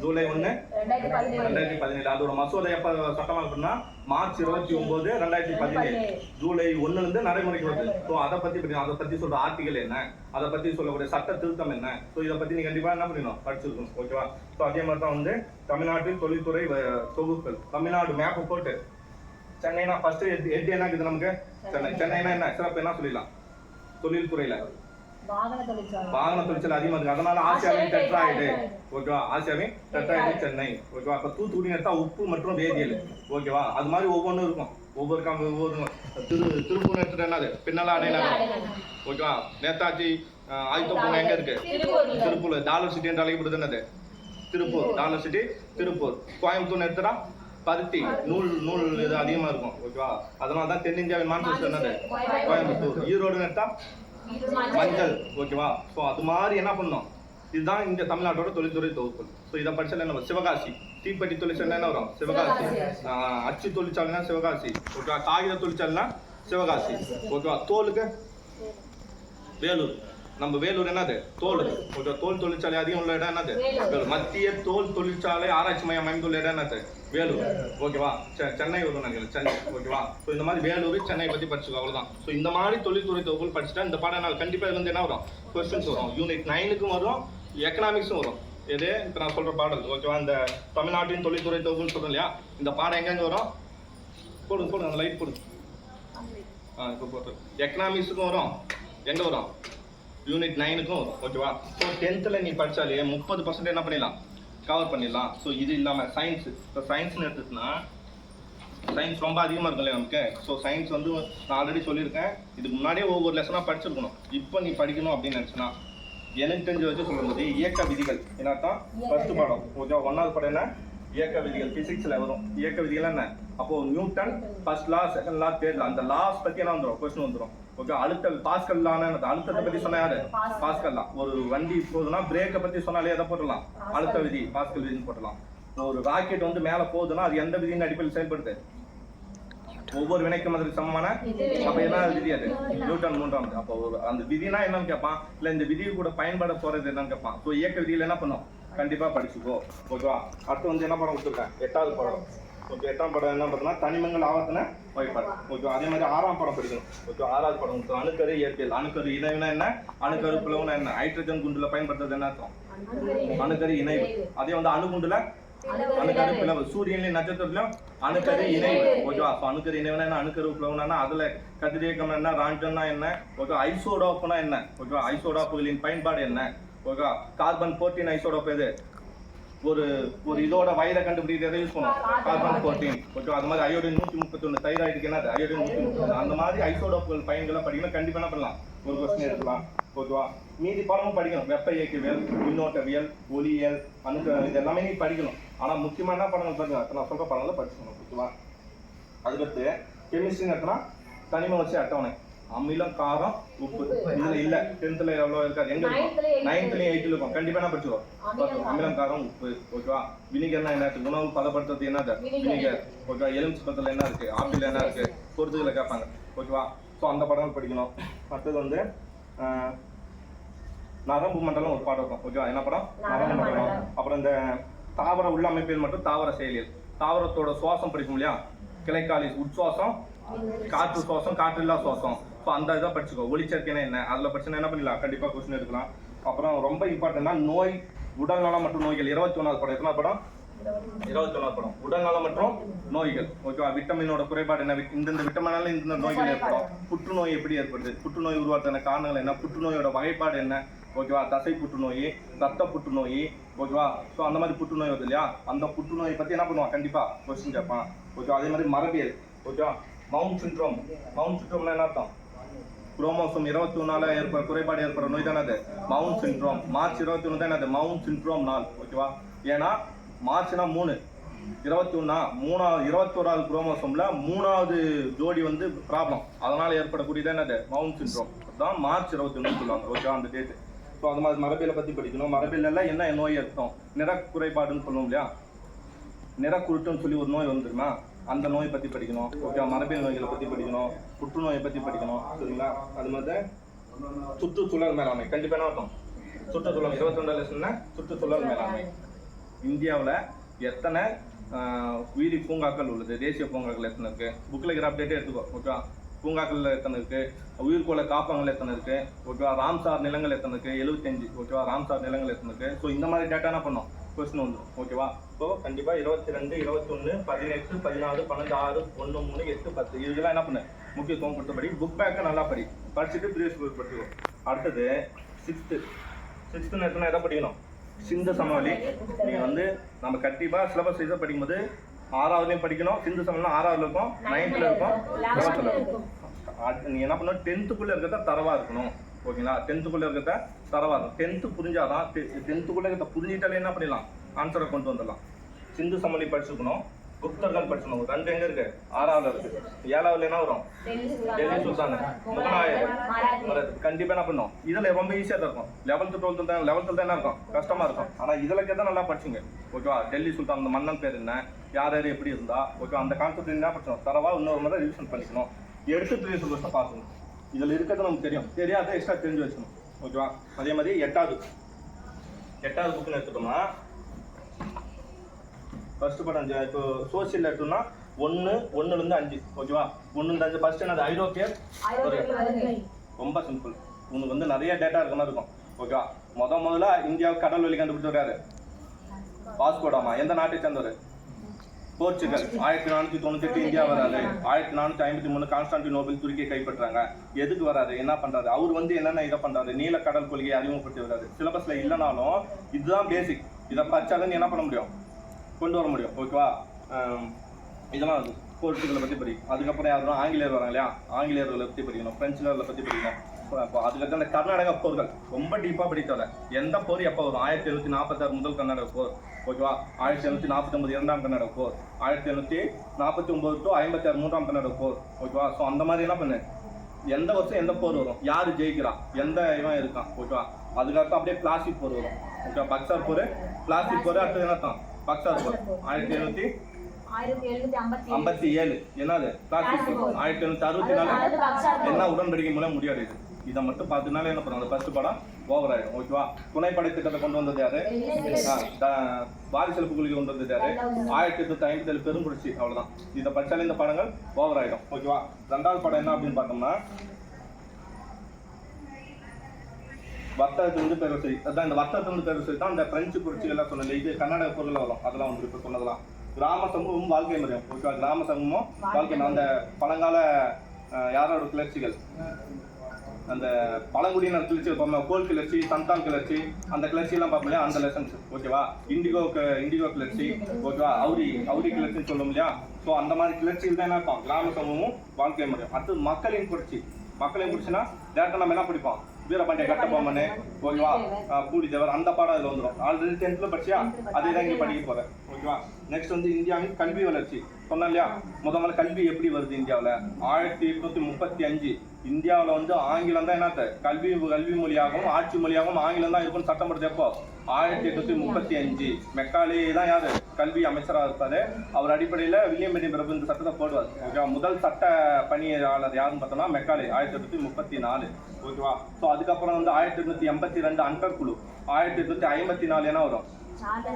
ஜூலை 1, 2017. அதோட மசோதா எப்ப சட்டமாக்குன்னா மார்ச் 29, 2017. ஜூலை 1ல இருந்து நடைமுறைக்கு வருது. ஸோ அதை பத்தி படிக்கணும். அதை பத்தி சொல்ற ஆர்டிகல் என்ன, அதை பத்தி சொல்லக்கூடிய சட்ட திருத்தம் என்ன, ஸோ இதை பத்தி நீ கண்டிப்பா என்ன பண்ணிடணும்? படிச்சிருக்கணும். ஓகேவா? ஸோ அதே மாதிரி தான் வந்து தமிழ்நாட்டில் தொழில்துறை தொகுப்புகள். தமிழ்நாடு மேப் போட்டு சென்னைனா ஃபர்ஸ்ட் ஹெட் என்ன இருக்குது நமக்கு? சென்னைனா என்ன சிறப்பு என்ன சொல்லிடலாம்? தொழில்துறையில வாகன தொழிற்சாலை அதிகமா இருக்கு, அதனால ஆசியாவின் டெட்ராய்டு. ஓகேவா? ஆசியாவின் டெட்ராய்டு சென்னை. ஓகேவா? இப்ப தூத்துக்குடி எடுத்தா உப்பு மற்றும் வேதியியல். ஓகேவா? அது மாதிரி ஒவ்வொன்றும் இருக்கும், ஒவ்வொரு திருப்பூர் எடுத்துட்டு என்னது? பின்னலாடை நகரம். ஓகேவா? நேதாஜி ஆயுதப்பூர் எங்க இருக்கு? திருப்பூர். டாலர் சிட்டி என்று அழைக்கப்படுது என்னது? திருப்பூர். Dollar city Tiruppur. கோயம்புத்தூர் எடுத்துட்டா பருத்தி, நூல் இது அதிகமா இருக்கும். ஓகேவா? அதனாலதான் தென்னிந்தியாவின் மான்செஸ்டர் என்னது? கோயம்புத்தூர். ஈரோடு எடுத்தா மஞ்சள். ஓகேவா? ஸோ அது மாதிரி என்ன பண்ணணும்? இதுதான் இந்த தமிழ்நாட்டோட தொழில்துறை தொகுப்பு. ஸோ இதை படிச்சால என்ன? சிவகாசி. தீப்பெட்டி தொழிற்சாலை என்ன வரும்? சிவகாசி. அச்சு தொழிற்சாலைனா சிவகாசி. ஓகேவா? காகித தொழிற்சாலைனா சிவகாசி. ஓகேவா? தோலுக்கு வேலூர். நம்ம வேலூர் என்னது? தோல். ஓகே, தோல் தொழிற்சாலை அதிகம் உள்ள இடம் என்னது? வேலூர். மத்திய தோல் தொழிற்சாலை ஆராய்ச்சி மையம் அமைந்துள்ள இடம் என்னது? வேலூர். ஓகேவா? சென்னை வரும் நினைக்கிறேன், சென்னை. ஓகேவா? ஸோ இந்த மாதிரி வேலூர், சென்னை பத்தி படிச்சுக்கோ, அவ்வளவுதான். ஸோ இந்த மாதிரி தொழில்துறை தொகுப்பு படிச்சுட்டா இந்த பாடம் நான் கண்டிப்பா வந்து என்ன வரும்? கொஸ்டின்ஸ் வரும். யூனிட் 9க்கும் வரும், எக்கனாமிக்ஸும் வரும். எது இப்போ நான் சொல்ற பாடல். ஓகேவா? இந்த தமிழ்நாட்டின் தொழில்துறை தொகுப்புன்னு சொல்றேன் இல்லையா, இந்த பாடம் எங்கெங்க வரும்? போடுங்க அந்த லைட் போடுங்க. இப்போ போட்டு எக்கனாமிக்ஸுக்கும் வரும். எங்க வரும்? யூனிட் 9க்கும் வரும். ஓகேவா? ஸோ 10th நீ படிச்சாலே 30% என்ன பண்ணிடலாம்? கவர் பண்ணிடலாம். ஸோ இது இல்லாமல் சயின்ஸ். இப்போ சயின்ஸ்னு எடுத்துட்டுனா சயின்ஸ் ரொம்ப அதிகமாக இருக்கும் இல்லையா நமக்கு. ஸோ சயின்ஸ் வந்து நான் ஆல்ரெடி சொல்லியிருக்கேன், இதுக்கு முன்னாடியே ஒவ்வொரு லெசனாக படிச்சிருக்கணும். இப்போ நீ படிக்கணும் அப்படின்னு நினச்சினா எனக்கு தெரிஞ்ச வச்சு சொல்லும்போது இயக்க விதிகள் என்ன அர்த்தம்? ஃபர்ஸ்ட் பாடம். ஓகேவா? 1வது பாடம் என்ன? இயக்க விதிகள். பிசிக்ஸ்ல வரும். இயக்க விதிகள் என்ன? அப்போ நியூட்டன் ஃபர்ஸ்ட் லா, செகண்ட் லா, தேர்ட் லா, அந்த லாஸ் பத்தி என்ன வந்துடும்? கொஸ்டின் வந்துடும். ஓகே, பாஸ்கல் லான்னு அழுத்தத்தை பத்தி சொன்னா யாரு? பாஸ்கல் லா. ஒரு வண்டி போகுதுன்னா பிரேக்கை பத்தி சொன்னாலே எதை போட்டுடலாம்? அழுத்த விதி, பாஸ்கல் விதின்னு போட்டலாம். ஒரு ராக்கெட் வந்து மேல போகுதுன்னா அது எந்த விதியின் அடிப்படையில் செயல்படுது? ஒவ்வொரு வினைக்கும் அதற்கு சமமான. அப்ப என்ன விதி? அது நியூட்டன் 3வது. அப்போ அந்த விதினா என்னன்னு கேட்பான், இல்ல இந்த விதியை கூட பயன்பட போறது என்னன்னு கேட்பான். ஸோ இயக்க விதியில் என்ன பண்ணும்? கண்டிப்பா படிச்சுக்கோ. ஓகேவா? அடுத்து வந்து என்ன படம் கொடுத்துருக்கேன்? 8வது படம். ஓகே, 8ஆம் படம் என்ன பண்ணுறதுனா தனிமங்கள் ஆவர்த்தன வகைப்பாடு. ஓகே, அதே மாதிரி 6ஆம் படம் படிக்கணும். ஓகே, 6வது படம் அணுக்கரு இயற்பியல். அணுக்கரு இணைவுனா என்ன? அணுக்கரு பிளவுனா என்ன? ஹைட்ரஜன் குண்டுல பயன்படுத்துறது என்ன அர்த்தம்? அணுக்கரு இணைவு. அதே வந்து அணுகுண்டுல அணுக்கரு பிளவு. சூரியன்லயும் நட்சத்திரத்திலும் அணுக்கரு இணைவு. ஓகேவா? அணுக்கரு இணைவுனா என்ன? அணுக்கரு பிளவுனா அதுல கதிரியக்கம் என்ன? ராஞ்சன்னா என்ன? ஓகே, ஐசோடோப்னா என்ன? ஓகேவா? ஐசோடோப்புகளின் பயன்பாடு என்ன? ஓகே, கார்பன் 14 ஐசோடோப் எது? ஒரு இதோட வயதை கண்டுபிடிக்கிறது எதை யூஸ் பண்ணுவோம்? கார்பன் 14. ஓகே, அது மாதிரி அயோடின் 131. தைராய்டுக்கு என்னது? அயோடின் 131. அந்த மாதிரி ஐசோடோப்புகள் பயன்களை படிக்கணும். கண்டிப்பா என்ன பண்ணலாம்? ஒரு கொஸ்டின் எடுக்கலாம். ஓகேவா? மீதி பாடமும் படிக்கணும். வெப்ப இயக்கவியல், மின்னோட்டவியல், ஒளியியல், இது எல்லாமே நீ படிக்கணும். ஆனா முக்கியமா என்ன படங்கள் பாருங்க, நான் சொல்ற படங்களை படிச்சுக்கணும். ஓகேவா? அதுக்கடுத்து கெமிஸ்ட்ரி நடத்தினா தனிம வச்சு அட்டவணை, அமிலம், காரம், உப்பு. இதுல இல்ல 10th எவ்வளவு இருக்காது. எங்க இருக்கும்? 9th 8th இருக்கும். கண்டிப்பா என்ன படிச்சுக்கோ? அமிலம், காரம், உப்பு. ஓகேவா? வினிகர்னா என்ன? உணவு பதப்படுத்துறது என்னது? வினிகர். ஓகேவா? எலுமிச்சை பழத்துல என்ன இருக்கு? ஆப்பிள் என்ன இருக்கு? பொறுத்துகளை கேட்பாங்க. ஓகேவா? ஸோ அந்த படம் படிக்கணும். அடுத்தது வந்து நரம்பு மண்டலம் ஒரு பாடம் இருக்கும். ஓகேவா? என்ன படம்? நரம்பு மண்டலம். அப்புறம் இந்த தாவர உள்ளமைப்பியல் மற்றும் தாவர செயலியல். தாவரத்தோட சுவாசம் படிக்கும் இல்லையா? கிளைக்காலி, உட்சுவாசம், காற்று சுவாசம், காற்று இல்லா சுவாசம். ஸோ அந்த இதை படிச்சுக்கோ. ஒளிச்சேர்க்கைனா என்ன? அதில் படிச்சுன்னா என்ன பண்ணிடலாம்? கண்டிப்பாக கொஸ்டின் எடுக்கலாம். அப்புறம் ரொம்ப இம்பார்ட்டன்ட்னா நோய், உடல் நலம் மற்றும் நோய்கள். 21வது படம். எத்தனை படம்? 21வது படம் உடல்நலம் மற்றும் நோய்கள். ஓகேவா? விட்டமினோட குறைபாடு என்ன, இந்த விட்டமினால இந்த நோய்கள் ஏற்படும். புற்றுநோய் எப்படி ஏற்படுது, புற்றுநோய் உருவாக்குற காரணங்கள் என்ன, புற்றுநோயோட வகைப்பாடு என்ன, ஓகேவா? தசை புற்றுநோய், ரத்த புற்றுநோய், ஓகேவா? ஸோ அந்த மாதிரி புற்றுநோய் வருது இல்லையா, அந்த புற்றுநோயை பற்றி என்ன பண்ணுவான், கண்டிப்பாக கொஸ்டின் கேட்பான். ஓகேவா? அதே மாதிரி மரபியல். ஓகேவா? Mount syndrome. மவுண்ட் சிண்ட்ரோம்னா என்ன அர்த்தம், குரோமோசோம் 21 ஏற்படுற குறைபாடு ஏற்படுற நோய் தானே அது மவுண்ட் சிண்ட்ரோம். மார்ச் 21 தான் அது மவுண்ட் சிண்ட்ரோம் நாள். ஓகேவா? ஏன்னா மார்ச்னா 3, 21வது குரோமோசோம்ல 3வது ஜோடி வந்து ப்ராப்ளம், அதனால ஏற்படக்கூடியது என்னது மவுண்ட் சிண்ட்ரோம். தான் மார்ச் 21 சொல்லுவாங்க. ஓகேவா? அந்த டேட்டு. ஸோ அந்த மாதிரி மரபியலை பற்றி படிக்கணும். மரபியல்ல என்ன நோய் ஏற்படும், நிற குறைபாடுன்னு சொல்லுவோம் இல்லையா, நிறக்குருட்டுன்னு சொல்லி ஒரு நோய் வந்துருமா, அந்த நோயை பற்றி படிக்கணும். ஓகே? மரபியல் நோய்களை பற்றி படிக்கணும், புற்றுநோயை பற்றி படிக்கணும். சரிங்களா? அது மாதிரி சுற்றுச்சூழல் மேலாண்மை கண்டிப்பாக என்ன இருக்கும், சுற்றுச்சூழல் 22 லெசன்னா சுற்றுச்சூழல் மேலாண்மை. இந்தியாவில் எத்தனை உயிரி பூங்காக்கள் உள்ளது, தேசிய பூங்காக்கள் எத்தனை இருக்குது, புக்கில் இருக்கிற அப்டேட்டே எடுத்துக்கோ. ஓகே? பூங்காக்கள் எத்தனை இருக்குது, உயிர்கோள காப்பகங்கள் எத்தனை இருக்குது, ஓகேவா? ராம்சார் நிலங்கள் எத்தனை இருக்குது, 75. ஓகேவா? ராம்சார் நிலங்கள் எத்தனை இருக்குது. ஸோ இந்த மாதிரி டேட்டா என்ன பண்ணோம், கொஸ்டின் வந்துடும். ஓகேவா? ஸோ கண்டிப்பாக 22, 21, 18, 14, 12, 6, 1, 3, 8, 10 இதுக்கெல்லாம் என்ன பண்ணு முக்கியத்துவம் கொடுத்தபடி புக் பேக்கை நல்லா படிச்சுட்டு ப்ரீவியஸ் பேப்பர் படிச்சுக்கோ. அடுத்தது 6th நேரத்தில் எதை படிக்கணும், சிந்து சமவெளி. நீங்கள் வந்து நம்ம கண்டிப்பாக சிலபஸ் இதை படிக்கும்போது 6வதுலேயும் படிக்கணும். சிந்து சமவெளினா 6வதுல இருக்கும், 9th இருக்கும், 11th இருக்கும். நீ என்ன பண்ணணும், 10th இருக்கிறத தரவா இருக்கணும். ஓகேங்களா? 10th இருக்கிறத தரவா இருக்கும். 10th புரிஞ்சாதான் 10th இருக்கிறத புரிஞ்சிட்டாலே என்ன பண்ணிடலாம், ஆன்சரை கொண்டு வந்துடலாம். சிந்து சமவெளி படிச்சுக்கணும், குப்தர்கள் படிச்சுக்கணும். 2 எங்க இருக்கு, 6வதுல இருக்கு. 7வதுல என்ன வரும், டெல்லி சுல்தான், முகலாயர். கண்டிப்பா என்ன பண்ணும், இதுல ரொம்ப ஈஸியா தான் இருக்கும். 11th 12th தான் 11th தான் என்ன இருக்கும், கஷ்டமா இருக்கும். ஆனா இதுல தான் நல்லா படிச்சுங்க. ஓகேவா? டெல்லி சுல்தான் அந்த மன்னன் பேர் என்ன, யார் யார் எப்படி இருந்தா, ஓகே? அந்த கான்செப்ட் என்ன படிச்சோம் தரவா இன்னொரு முறை ரிவிஷன் பண்ணிக்கணும். எடுத்து ப்ரீவியஸ் கொஸ்டின் பார்க்கணும். இதில் இருக்கிறது நமக்கு தெரியும், தெரியாத எக்ஸ்ட்ரா தெரிஞ்சு வச்சுக்கணும். ஓகேவா? அதே மாதிரி 8வது புக்குன்னு எடுத்துட்டோம்னா ஃபர்ஸ்ட் படம் இப்போ சோசியல் எடுத்தோம்னா 1 to 5. ஓகேவா? 1 to 5 ஃபர்ஸ்ட் என்னது, ஐரோப்பியர். ரொம்ப சிம்பிள், உனக்கு வந்து நிறைய டேட்டா இருக்க மாதிரி இருக்கும். ஓகேவா? முதல்ல இந்தியாவுக்கு கடல் வழி கண்டுபிடிச்சிருக்காரு வாஸ்கோ டாமா. எந்த நாட்டை சேர்ந்தவர், போர்ச்சுகல். 1498 இந்தியா வராது. 1453 கான்ஸ்டான்டினோபிள் துருக்கியை கைப்பற்றாங்க. எதுக்கு வராது, என்ன பண்றாரு, அவர் வந்து என்னென்ன இதை பண்றாரு, நீல கடல் கொள்கையை அறிமுகப்படுத்தி வராது. சிலபஸ்ல இல்லைனாலும் இதுதான் பேசிக், இதை படிச்சாதான் என்ன பண்ண முடியும், கொண்டு வர முடியும். ஓகேவா? இதெல்லாம் போர்ச்சுகலை பற்றி படிக்கணும். அதுக்கப்புறம் யாரும் ஆங்கிலேயர் வராங்க இல்லையா, ஆங்கிலேயர்களை பற்றி படிக்கணும், பிரெஞ்சுகளை பற்றி படிக்கணும். அதுக்கடுத்து அந்த கர்நாடக போர்கள் ரொம்ப டீப்பாக படித்தவரை. எந்த போர் எப்போ வரும், 1746 முதல் கர்நாடக போர். ஓகேவா? 1749 2ஆம் கர்நாடக போர், 1749 to 56 3ஆம் கர்நாடக போர். ஓகேவா? ஸோ அந்த மாதிரி என்ன பண்ணு, எந்த வருஷம் எந்த போர் வரும், யார் ஜெயிக்கிறா, எந்த இவன் இருக்கான். ஓகேவா? அதுக்கடுத்து அப்படியே பிளாஸ்டிக் போர் வரும். ஓகே? பக்சார் போர், பிளாஸ்டிக் போர். அடுத்தது என்ன தான் பக்சார் போர் 1757. என்னது பிளாஸ்டிக் போர். 1764 என்ன உடன்படிக்கை மூலம் முடியாது. இதை மட்டும் பார்த்துனாலே என்ன பண்ணுவோம், அந்த ஃபர்ஸ்ட் படம் ஓவர் ஆயிடும். ஓகேவா? துணைப்படை திட்டத்தை கொண்டு வந்தது யாரு, வாரிசெலுப்பு கொள்கை கொண்டு வந்தது யாரு, 1857 பெரும்புரட்சி. அவ்வளவுதான். இதை படிச்சாலே இந்த படங்கள் ஓவர் ஆயிடும். ஓகேவா? 2வது படம் என்ன அப்படின்னு பார்த்தோம்னா வர்த்தகத்திலிருந்து பேரரசு. அதான் இந்த வர்த்தகத்திலிருந்து பேரரசு தான் இந்த பிரெஞ்சு புரட்சி எல்லாம் சொன்னது. இது கர்நாடக பொருள் வரும், அதெல்லாம் வந்து இப்போ சொன்னதெல்லாம். கிராம சமூகமும் வாழ்க்கை முறையும். ஓகேவா? கிராம சமூகமும் வாழ்க்கை, அந்த பழங்கால யாரோட கிளர்ச்சிகள், அந்த பழங்குடியினர் கிளர்ச்சி, கோல் கிளர்ச்சி, சந்தான் கிளர்ச்சி, அந்த கிளர்ச்சியெல்லாம் பார்ப்போம் இல்லையா, அந்த லெசன்ஸ். ஓகேவா? இண்டிகோ கிளர்ச்சி. ஓகேவா? அவுரி கிளர்ச்சின்னு சொல்லும் இல்லையா. ஸோ அந்த மாதிரி கிளர்ச்சியில் தான் என்ன இருக்கும், கிராம சமூகமும் வாழ்க்கை முறையும். அடுத்து மக்களின் புரட்சி. மக்களின் புரட்சினா டேரக்டா நம்ம என்ன படிப்போம், வீரபாண்டிய கட்டபொம்மன். ஓகேவா? பூலித்தேவர். அந்த பாடம் அதில் வந்துடும். ஆல்ரெடி 10th படிச்சியா, அதே தான் இங்கே படிக்க போகிறேன். ஓகேவா? நெக்ஸ்ட் வந்து இந்தியாவின் கல்வி வளர்ச்சி. சொன்னா இல்லையா, முதல்ல கல்வி எப்படி வருது இந்தியாவில், 1835 இந்தியாவில் வந்து ஆங்கிலம் தான் என்னத்த கல்வி மொழியாகவும் ஆட்சி மொழியாகவும் ஆங்கிலம் தான் இருக்குன்னு சட்டம் போடுறது. எப்போ 1835 மெக்காலே தான் யாரு கல்வி அமைச்சராக இருப்பாரு. அவர் அடிப்படையில் வில்லியம் பென்டிங் பிரபு இந்த சட்டத்தை போடுவார். ஓகேவா? முதல் சட்ட பணியாளர் யாருன்னு பார்த்தோம்னா மெக்காலே, 1834. ஓகேவா? ஸோ அதுக்கப்புறம் வந்து 1882 அண்டர் குழு. 1854 என்ன வரும்,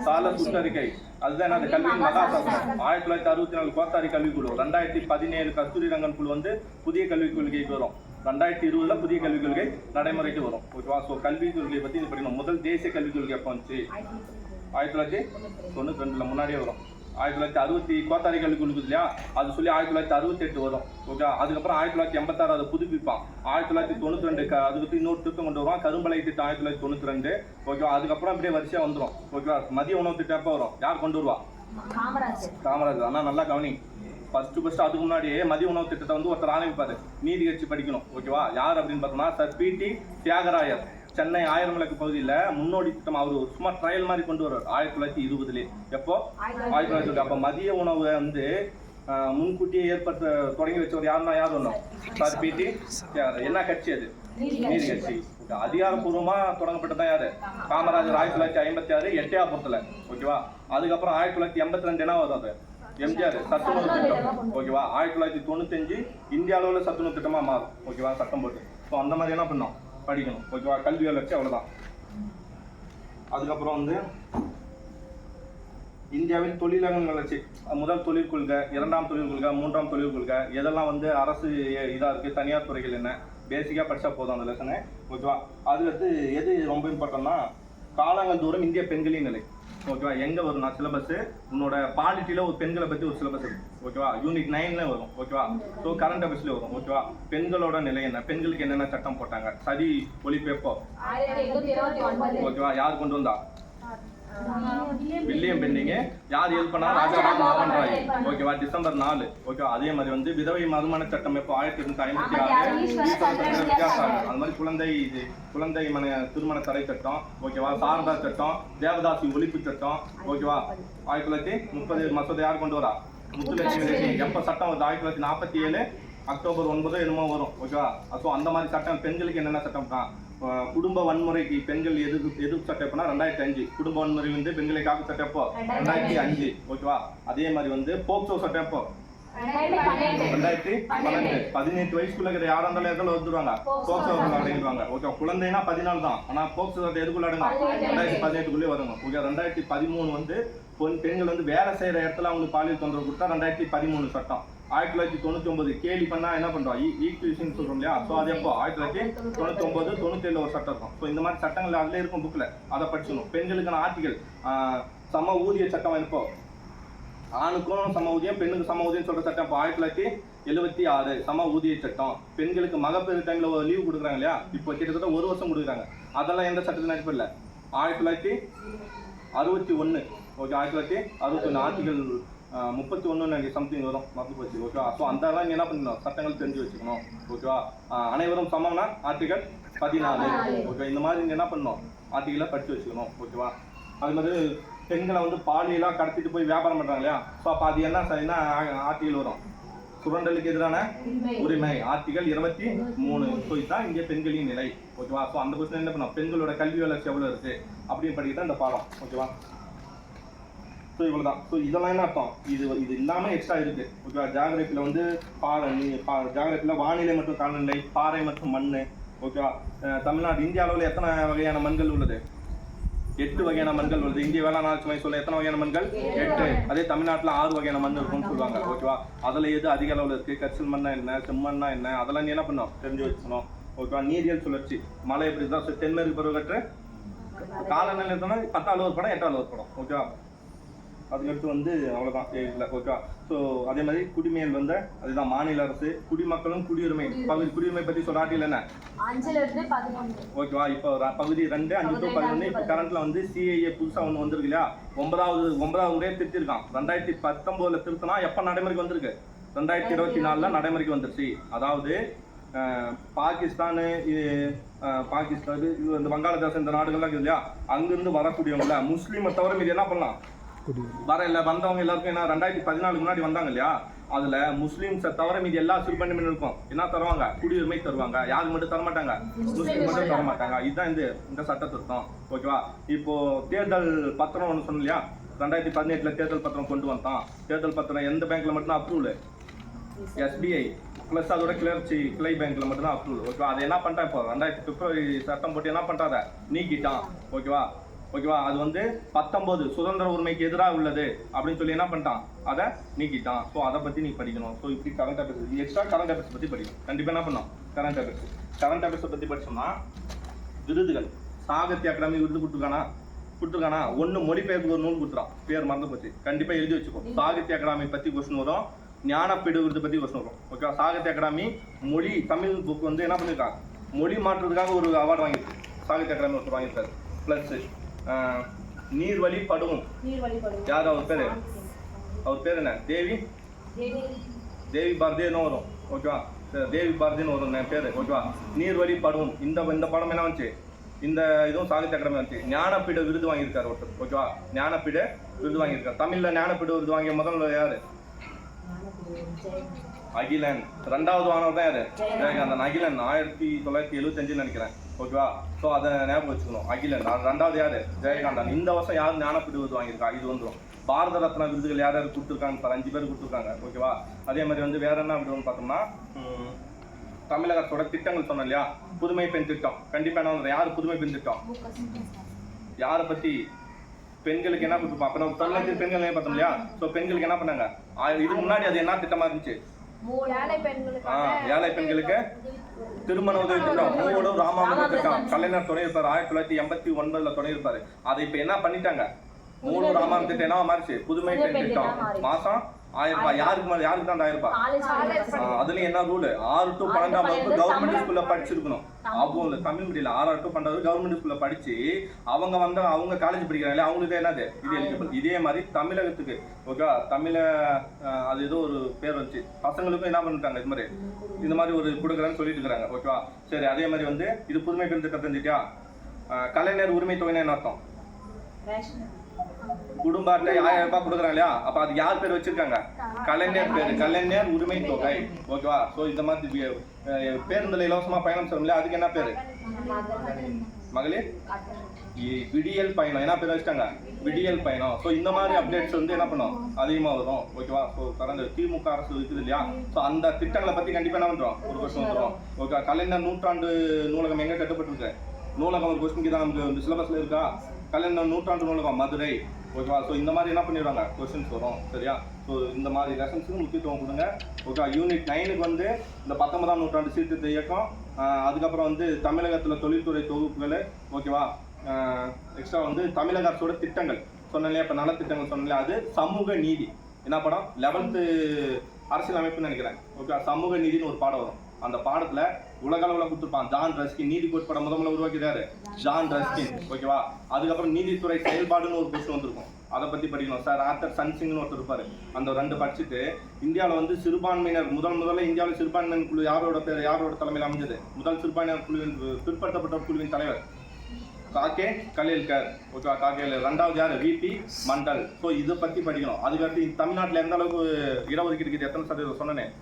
சார்லஸ் சுற்றறிக்கை. அதுதான் என்ன, கல்வியின் மகாசாசனம். 1964 கோத்தாரி கல்விக்குழு. 2017 கஸ்தூரி ரங்கன் குழு வந்து புதிய கல்விக் கொள்கைக்கு வரும். 2020 புதிய கல்விக் கொள்கை நடைமுறைக்கு வரும். ஓகேவா? ஸோ கல்விக் கொள்கையை பற்றி படிக்கணும். முதல் தேசிய கல்விக் கொள்கை எப்போ வந்துச்சு, 1992 முன்னாடியே வரும். 1960 கோத்தாரி கல்வி கொடுக்குது இல்லையா, அது சொல்லி 1968 வரும். ஓகே, அதுக்கப்புறம் 1986 அதை புதுப்பிப்பான். 1992 அதுக்கு இன்னொரு திட்டம் கொண்டு வருவான், கரும்பலை திட்டம் 1992. ஓகே, அதுக்கப்புறம் அப்படியே வரிசையாக வந்துடும். ஓகேவா, மதிய உணவு திட்டம் எப்போ வரும், யார் கொண்டு வருவா? காமராஜர். ஆனால் நல்லா கவனி, ஃபர்ஸ்ட் அதுக்கு முன்னாடியே மதிய உணவு திட்டத்தை வந்து ஒருத்தர் ஆரம்பிப்பாரு, நீதி கட்சி படிக்கணும். ஓகேவா, யார் அப்படின்னு பார்த்தோம்னா சார் P.T. தியாகராயர். சென்னை 1000 விளக்கு பகுதியில் முன்னோடி திட்டம் அவர் சும்மா ட்ரையல் மாதிரி கொண்டு வருவார் 1920. எப்போ 1920. அப்போ மதிய உணவை வந்து முன்கூட்டியே தொடங்கி வச்சவர் யாருன்னா யார் ஒன்றும் சார் P.T. தியாகராயர். என்ன கட்சி அது? நீதி கட்சி. அதிகாரப்பூர்வமா தொடங்கப்பட்டதான் யாரு? காமராஜர் 1956 எட்டயாபுரத்துல. ஓகேவா, அதுக்கப்புறம் 1982 என்ன வரும், அது எம்ஜிஆர் சத்துணவு திட்டம். ஓகேவா, 1995 இந்திய அளவில் சத்துணவு திட்டமா மாறும். ஓகேவா, சட்டம் போட்டு. ஸோ அந்த மாதிரி என்ன பண்ணோம், படிக்கணும். ஓகேவா, கல்வி வளர்ச்சி அவ்வளோதான். அதுக்கப்புறம் வந்து இந்தியாவில் தொழிலகங்கள் வளர்ச்சி. முதல் தொழில் கொள்கை, இரண்டாம் தொழில் கொள்கை, மூன்றாம் தொழில் கொள்கை, எதெல்லாம் வந்து அரசு இதாக இருக்குது, தனியார் துறைகள் என்ன, பேசிக்காக படித்தா போதும் அந்த லெசனு. ஓகேவா, அதுக்கடுத்து எது ரொம்ப இம்பார்ட்டன்னா காலங்கள் தூரம் இந்திய பெண்களின் நிலை. ஓகேவா, எங்கே வரும்னா சிலபஸ் உன்னோட பாலிட்டியில் ஒரு பெண்களை பற்றி ஒரு சிலபஸ் இருக்குது. ஓகேவா, யூனிட் 9 வரும். ஓகேவா, ஸோ கரண்ட் அஃபேர்ஸ்ல வரும். ஓகேவா, பெண்களோட நிலை என்ன, பெண்களுக்கு என்னென்ன சட்டம் போட்டாங்க, சதி ஒழிப்பு எப்போ, ஓகேவா, யார் கொண்டு வந்தா, வில்லியம் பெண்டிங். யார் ஹெல்ப் பண்ணா, ராஜாராம் மோகன் ராய். ஓகேவா, டிசம்பர் 4. ஓகேவா, அதே மாதிரி வந்து விதவை மறுமண சட்டம் எப்போ 1856. அந்த மாதிரி குழந்தை திருமண தடை சட்டம். ஓகேவா, சாரதா சட்டம், தேவதாசி ஒழிப்பு சட்டம். ஓகேவா, 1930 மசோதா யார் கொண்டு வரா, முத்துலட்சுமி. எப்ப சட்டம் வருது, 1947 அக்டோபர் 9 என்னமோ வரும். ஓகேவா, ஸோ அந்த மாதிரி சட்டம். பெண்களுக்கு என்னென்ன சட்டம் தான், குடும்ப வன்முறைக்கு பெண்கள் எதிர்ப்பு சட்டம் எப்போனா 2005. குடும்ப வன்முறை வந்து பெண்களை காக்கும் சட்டம் எப்போ 2005. ஓகேவா, அதே மாதிரி வந்து போக்சோ சட்டம் எப்போ 2012. 18 வயசுக்குள்ள இருக்கிற யாரா இருந்தாலும் எதில் வந்துருவாங்க, போக்சோ அடங்கிடுவாங்க. ஓகே, குழந்தைனா 14 தான், ஆனால் போக்சோ சட்டம் எதுக்குள்ள அடங்க 2018 வருங்க. ஓகே, 2013 வந்து பெண்கள் வந்து வேலை செய்யற இடத்துல அவங்களுக்கு பாலியல் தொந்தரவு கொடுத்தா 2013 சட்டம். 1999 கேலி பண்ணா என்ன பண்றோம், ஈக்குவேஷன் சொல்றோம் இல்லையா, ஸோ அது எப்போ 1999 97 ஒரு சட்டம் இருக்கும். ஸோ இந்த மாதிரி சட்டங்கள் அதுல இருக்கும் புக்ல, அதை படிச்சணும். பெண்களுக்கான ஆர்டிகல் சம ஊதிய சட்டம் எப்போ, ஆணுக்கும் சம ஊதியம் பெண்ணுக்கு சம ஊதியம் சொல்ற சட்டம் இப்போ 1976 சம ஊதிய சட்டம். பெண்களுக்கு மகப்பேறு டைம்ல லீவ் கொடுக்குறாங்க இல்லையா, இப்போ கிட்டத்தட்ட 1 வருஷம் கொடுக்குறாங்க. அதெல்லாம் எந்த சட்டத்தின் அடிப்படையில் 1961. ஓகே, 1961 ஆர்டிகல் 31 சம்திங் வரும், மறந்து போச்சு. ஓகேவா, ஸோ அதெல்லாம் என்ன பண்ணணும், சட்டங்கள் தெரிஞ்சு வச்சுக்கணும். ஓகேவா, அனைவரும் சமம்னா ஆர்டிகல் 14. ஓகே, இந்த மாதிரி நீங்க என்ன பண்ணணும், ஆர்டிகலை படிச்சு வச்சுக்கணும். ஓகேவா, அது மாதிரி பெண்களை வந்து பாலியெல்லாம் கடத்திட்டு போய் வியாபாரம் பண்றாங்க இல்லையா, ஸோ அப்போ அது என்ன ஆர்டிகல் வரும், சுரண்டலுக்கு எதிரான உரிமை ஆர்டிகல் 23. ஸோ இதுதான் இங்கே பெண்களின் நிலை. ஓகேவா, ஸோ அந்த கொஸ்டின் என்ன பண்ணோம், பெண்களோட கல்வி வளர்ச்சி எவ்வளோ இருக்கு அப்படின்னு படிக்கிட்டு இந்த பாடம். ஓகேவா, ஸோ இவ்வளோதான். ஸோ இதெல்லாம் என்ன அர்த்தம், இது இல்லாமல் எக்ஸ்ட்ரா இருக்குது. ஓகேவா, ஜாகிரபியில் வந்து ஜாகிரபியில் வானிலை மற்றும் காலநிலை, பாறை மற்றும் மண். ஓகேவா, தமிழ்நாடு இந்திய அளவில் எத்தனை வகையான மண்கள் உள்ளது, 8 வகையான மண்கள் உள்ளது. இந்திய வேளாண் ஆராய்ச்சி மையம் சொல்ல எத்தனை வகையான மண்கள், 8. அதே தமிழ்நாட்டில் 6 வகையான மண் இருக்கும்னு சொல்லுவாங்க. ஓகேவா, அதில் எது அதிக அளவில் இருக்குது, கரிசல் மண்ணா என்ன, செம்மண்ணா என்ன, அதெல்லாம் நீ என்ன பண்ணணும், தெரிஞ்சு வச்சுக்கணும். ஓகேவா, நீரியல் சுழற்சி, மழை எப்படி தான், தென்மேற்கு பருவக்காற்று, காலநிலை 10ஆவது ஒரு படம் 8ஆவது ஒரு படம். ஓகேவா, அதுக்கடுத்து வந்து அவ்வளோதான் இல்லை. ஓகேவா, ஸோ அதே மாதிரி குடிமையல் வந்து அதுதான் மாநில அரசு, குடிமக்களும் குடியுரிமை. குடியுரிமை பற்றி சொல்ற ஆர்டிகல் என்ன, 5-11. ஓகேவா, இப்போ பகுதி 2 5-11. இப்போ கரண்ட்ல வந்து CAA புதுசாக ஒன்று வந்திருக்கு இல்லையா, 9வது முறையே திருத்திருக்கான். 2019 திருத்தினா எப்போ நடைமுறைக்கு வந்திருக்கு, 2024 நடைமுறைக்கு வந்துருச்சு. அதாவது பாகிஸ்தான் இந்த வங்காளதேசம் இந்த நாடுகள்லாம் இருக்குது இல்லையா, அங்கிருந்து வரக்கூடியவங்கள முஸ்லீமை தவிர மீது என்ன பண்ணலாம், வந்தவங்க எல்லாருக்கும் என்ன 2014 முன்னாடி வந்தாங்க இல்லையா, அதுல முஸ்லீம்ஸை தவிர மீது எல்லா சிறுபான்மையினரும் இருக்கும் என்ன தருவாங்க, குடியுரிமை தருவாங்க. யாருக்கு மட்டும் தர மாட்டாங்க, முஸ்லீம் மட்டும் தர மாட்டாங்க. இதுதான் இந்த சட்ட திருத்தம். ஓகேவா, இப்போ தேர்தல் பத்திரம் ஒன்று சொன்னோம் இல்லையா, 2018 தேர்தல் பத்திரம் கொண்டு வந்தான். தேர்தல் பத்திரம் எந்த பேங்க்ல மட்டும் அப்ரூவல், SBI பிளஸ் அதோட கிளை பேங்க்ல மட்டும் தான் அப்ரூவல். ஓகேவா, அதை என்ன பண்ணிட்டான், இப்போ 2015 சட்டம் போட்டு என்ன பண்றாங்க, நீக்கிட்டான். ஓகேவா, அது வந்து 19 சுதந்திர உரிமைக்கு எதிராக உள்ளது அப்படின்னு சொல்லி என்ன பண்ணிட்டான், அதை நீக்கிட்டான். ஸோ அதை பற்றி நீ படிக்கணும். ஸோ இப்படி current affairs, extra current affairs பற்றி படிக்கணும். கண்டிப்பாக என்ன பண்ணணும், கரண்ட் அஃபேர்ஸை பற்றி படிச்சோம்னா விருதுகள், சாகித்ய அகாடமி விருது கொடுத்துருக்கானா, கொடுத்துருக்கானா? ஒன்று மொழிபெயர்ப்பு ஒரு நூல் கொடுத்துறான், பேர் மறந்து போச்சு, கண்டிப்பாக எழுதி வச்சுக்கோ. சாகித்ய அகாடமி பற்றி கொஸ்டின் வரும், ஞானப்பீடு விருது பற்றி கொஸ்டின் வரும். ஓகேவா? சாகித்ய அகாடமி மொழி தமிழ் புக் வந்து என்ன பண்ணியிருக்காங்க, மொழி மாற்றுறதுக்காக ஒரு அவார்டு வாங்கியிருக்கு. சாகித்ய அகாடமி ஒருத்தர் வாங்கியிருக்காரு. ப்ளஸ் நீர்வழி படுவும், யார் அவர் பேர்? அவர் பேர் என்ன? தேவி பாரதின்னு வரும். ஓகேவா? தேவி பாரதின்னு வரும் பேர். ஓகேவா? நீர்வழி படுவும் இந்த படம் என்ன வந்துச்சு, இந்த இதுவும் சாகித்ய அகாடமி வந்துச்சு. ஞானப்பீட விருது வாங்கியிருக்காரு ஒருத்தர். ஓகேவா? ஞானப்பீட விருது வாங்கியிருக்காரு. தமிழில் ஞானப்பீட விருது வாங்கிய முதல்ல யாரு? அகிலன். ரெண்டாவது வாங்கினவர் தான் யாரு? ஜெயகாந்தன். அகிலன் 1975 நினைக்கிறேன். ஓகேவா? ஸோ அதை ஞாபகம் வச்சுக்கணும். அகிலன். ரெண்டாவது யாரு? ஜெயகாந்தன். இந்த வருஷம் யார் ஞானப்பீட விருது வாங்கியிருக்கா? இது வந்துடும். பாரத ரத்னா விருதுகள் யார் யார் கொடுத்துருக்காங்க சார்? 5 பேர் கொடுத்துருக்காங்க. ஓகேவா? அதே மாதிரி வந்து வேற என்ன விருதுன்னு பார்த்தோம்னா, தமிழகத்தோட திட்டங்கள் சொன்னோம் இல்லையா, புதுமை பெண் திட்டம். கண்டிப்பாக என்ன வந்து யார் புதுமை பெண் திட்டம்? யாரை பற்றி? பெண்களுக்கு என்ன கொடுத்துருப்போம்? அப்போ நம்ம தமிழ்நாட்டு பெண்கள் என்ன பார்த்தோம் இல்லையா? ஸோ பெண்களுக்கு என்ன பண்ணாங்க? இதுக்கு முன்னாடி அது என்ன திட்டமா இருந்துச்சு? ஏழை பெண்களுக்கு திருமண உதவி திட்டம், மூவோடும் ராமாமிர்த திட்டம். கலைஞர் துணை இருப்பார், 1989 துணை இருப்பாரு. அதை இப்ப என்ன பண்ணிட்டாங்க? மூணு ராமாமிர்த திட்டம் என்ன மாறிச்சு? புதுமை பெண் திட்டம். மாசம் 1000 ரூபாய். யாருக்கு தான் 1000 ரூபாய்? அதுல என்ன ரூல்? 6 to 12ஆம் வகுப்பு கவர்மெண்ட் ஸ்கூல்ல படிச்சிருக்கணும். அவங்க தமிழ் மீடியம் 6 to 12 கவர்மெண்ட் ஸ்கூல்ல படிச்சு அவங்க காலேஜ் படிக்கிறாங்களே, அவங்களுக்கு என்னது இது எலிஜிபிள். இதே மாதிரி தமிழகத்துக்கு ஓகே, தமிழ அது ஏதோ ஒரு பேர் வந்துச்சு, பசங்களுக்கும் என்ன பண்ணிட்டாங்க இந்த மாதிரி ஒரு கொடுக்குறேன்னு சொல்லிட்டு இருக்கிறாங்க. ஓகேவா? சரி, அதே மாதிரி வந்து இது புதுமை பெண் திட்டம் தெரிஞ்சுட்டியா? கலைஞர் உரிமை தொகைன்னு என்ன அர்த்தம்? குடும்ப அட்டை 1000 ரூபாய் கொடுக்குறாங்க இல்லையா? அப்ப அது யார் பேர் வச்சிருக்காங்க? கலைஞர் பேரு, கலைஞர் உரிமை தொகை. ஓகேவா? ஸோ இந்த மாதிரி பேருந்துல இலவசமா பயணம் செய்யணும் இல்லையா, அதுக்கு என்ன பேரு? மகளிர் விடியல் பயணம். என்ன பேர் வச்சுட்டாங்க? விடியல் பயணம். ஸோ இந்த மாதிரி அப்டேட்ஸ் வந்து என்ன பண்ணும், அதிகமாக வரும். ஓகேவா? ஸோ கடந்த திமுக அரசு இருக்குது இல்லையா, ஸோ அந்த திட்டங்களை பத்தி கண்டிப்பா என்ன பண்றோம், ஒரு கொஸ்டின் வந்துடும். ஓகே, கலைஞர் நூற்றாண்டு நூலகம் எங்க கட்டப்பட்டிருக்கு? நூலகம் ஒரு கொஸ்டின் தான் நமக்கு இந்த சிலபஸ்ல இருக்கா? கலைஞர் நூற்றாண்டு நூலகம் மதுரை. ஓகேவா? ஸோ இந்த மாதிரி என்ன பண்ணிடுவாங்க, கொஸ்டின்ஸ் வரும். சரியா? ஸோ இந்த மாதிரி லெசன்ஸுக்கு முக்கியத்துவம் கொடுங்க. ஓகே, யூனிட் 9க்கு வந்து இந்த 19ஆம் நூற்றாண்டு சீர்திருத்த இயக்கம், அதுக்கப்புறம் வந்து தமிழகத்தில் தொழில்துறை தொகுப்புகள். ஓகேவா? எக்ஸ்ட்ரா வந்து தமிழக அரசோட திட்டங்கள் சொன்னாலே, இப்போ நலத்திட்டங்கள் சொன்னாலே, அது சமூக நீதி. என்ன படம்? 11th அரசியல் அமைப்புன்னு நினைக்கிறேன். ஓகே, சமூக நீதினு ஒரு பாடம் வரும். அந்த பாடத்துல உலக அளவில் கொடுத்துருப்பான். ஜான் ரஸ்கின் நீதி கோட்பாட முதல்ல உருவாக்கிட்டாரு, ஜான் ரஸ்கின். ஓகேவா? அதுக்கப்புறம் நீதித்துறை செயல்பாடுன்னு ஒரு கொஸ்டின் வந்திருக்கும், அதை பத்தி படிக்கணும். சார் ஆர்த்தர் சன்சிங்னு ஒருத்தர் இருப்பாரு, அந்த 2 படிச்சுட்டு இந்தியாவில் வந்து சிறுபான்மையினர் முதல்ல இந்தியாவில் சிறுபான்மையினர் குழு யாரோட தலைமையில் அமைஞ்சது? முதல் சிறுபான்மையினர் குழுவின் பிற்படுத்தப்பட்ட குழுவின் தலைவர் காக்கே கலேல்கர். ஓகேவா? காக்கே. 2வது யாரு? விபி மண்டல். ஸோ இதை பத்தி படிக்கணும். அதுக்கடுத்து தமிழ்நாட்டில் எந்த அளவுக்கு இடஒதுக்கீடு இருக்குது, எத்தனை சதவீதம் சொன்னேன்?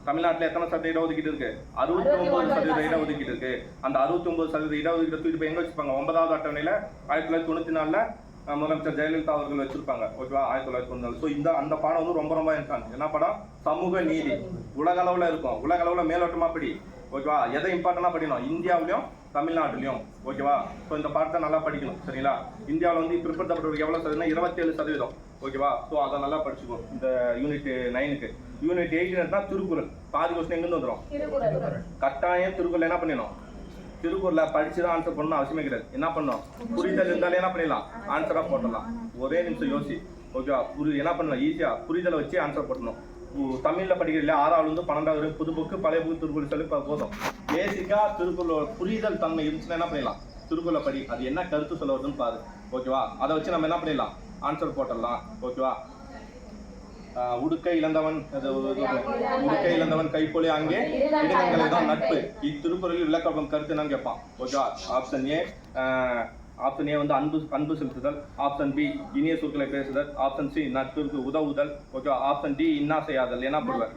தமிழ்நாட்டில் எத்தனை சதவீத இடஒதுக்கீடு இருக்கு? 69% இடஒதுக்கீடு இருக்கு. அந்த 69% இடஒதுக்கீடு தூக்கி இப்போ எங்க வச்சிருப்பாங்க? 9வது அட்டவணையில 1994 முதலமைச்சர் ஜெயலலிதா அவர்கள் வச்சிருப்பாங்க. ஓகேவா? 1994. ஸோ அந்த பாடம் வந்து ரொம்ப இம்பார்ட்டன்ட். என்ன படம்? சமூக நீதி. உலக அளவில் இருக்கும், உலக அளவில் மேலோட்டமா படி. ஓகேவா? எதை இம்பார்ட்டன்டா படிக்கணும்? இந்தியாவிலையும் தமிழ்நாட்டிலையும். ஓகேவா? ஸோ இந்த பாடத்தை நல்லா படிக்கணும். சரிங்களா? இந்தியாவில் வந்து பிற்படுத்தப்பட்டவருக்கு எவ்வளவு சதவீதம்? 27%. ஓகேவா? ஸோ அதை நல்லா படிச்சுக்கோ. இந்த யூனிட் 9க்கு. யூனிட் 8 தான் திருக்குறள். பாதி கொஸ்டின் எங்கிருந்து வந்துடும்? கட்டாயம் திருக்குறள் என்ன பண்ணணும்? திருக்குறளை படிச்சுதான் ஆன்சர் பண்ணணும் அவசியமே கிடையாது. என்ன பண்ணணும்? புரிதல் இருந்தாலே என்ன பண்ணிடலாம், ஆன்சரா போட்டலாம். ஒரே நிமிஷம் யோசி. ஓகேவா? என்ன பண்ணலாம்? ஈஸியா புரிதலை வச்சு ஆன்சர் போட்டணும். தமிழ்ல படிக்கிறீங்களா, 6வது 12வது வரைக்கும் புது புக்கு பழைய புக்கு திருக்குறள் சொல்லி போதும். பேசிக்கா திருக்குறளோட புரிதல் தன்மை இருந்துச்சுன்னா என்ன பண்ணிடலாம், திருக்குறளை படி, அது என்ன கருத்து சொல்ல வருதுன்னு பாரு. ஓகேவா? அதை வச்சு நம்ம என்ன பண்ணிடலாம், ஆன்சர் போட்டலாம். ஓகேவா? உடுக்கை இழந்தவன் கைப்பொழி அங்கே இடங்களை தான் நட்பு. இத்திருக்குறளில் விளக்கப்படும் கருத்து என்னன்னு கேட்பான். ஓகேவா? ஆப்ஷன் ஏ வந்து அன்பு செலுத்துதல். ஆப்ஷன் பி இனிய சொற்களை பேசுதல். ஆப்ஷன் சி நட்புக்கு உதவுதல். ஓகேவா? ஆப்ஷன் டி இன்னா செய்யாதல். என்ன பண்ணுவேன்?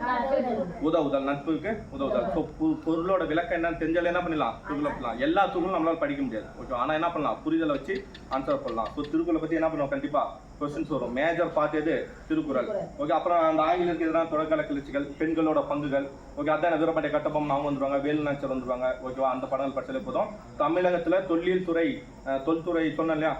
உதவுதல், நட்புக்கு உதவுதல். ஸோ பொருளோட விளக்கம் என்னன்னு தெரிஞ்சாலும் என்ன பண்ணலாம், திருக்குறள் பண்ணலாம். எல்லா திருக்குறளும் நம்மளால படிக்க முடியாது. ஓகே, ஆனால் என்ன பண்ணலாம், புரிதலை வச்சு ஆன்சர் பண்ணலாம். ஸோ திருக்குறளை பற்றி என்ன பண்ணுவோம், கண்டிப்பாக கொஸ்டின்ஸ் வரும். மேஜர் பார்ட் எது? திருக்குறள். ஓகே, அப்புறம் அந்த ஆங்கிலத்துக்கு எதிரான தொடர்கால கிளர்ச்சிகள், பெண்களோட பங்குகள். ஓகே, அதான் வீரபாண்டிய கட்டபொம்மன் அவங்க வந்துருவாங்க, வேலுநாச்சியார் வந்துருவாங்க. ஓகேவா? அந்த படங்கள் படிச்சாலே போதும். தமிழகத்தில் தொல்துறை சொன்னேன் இல்லையா,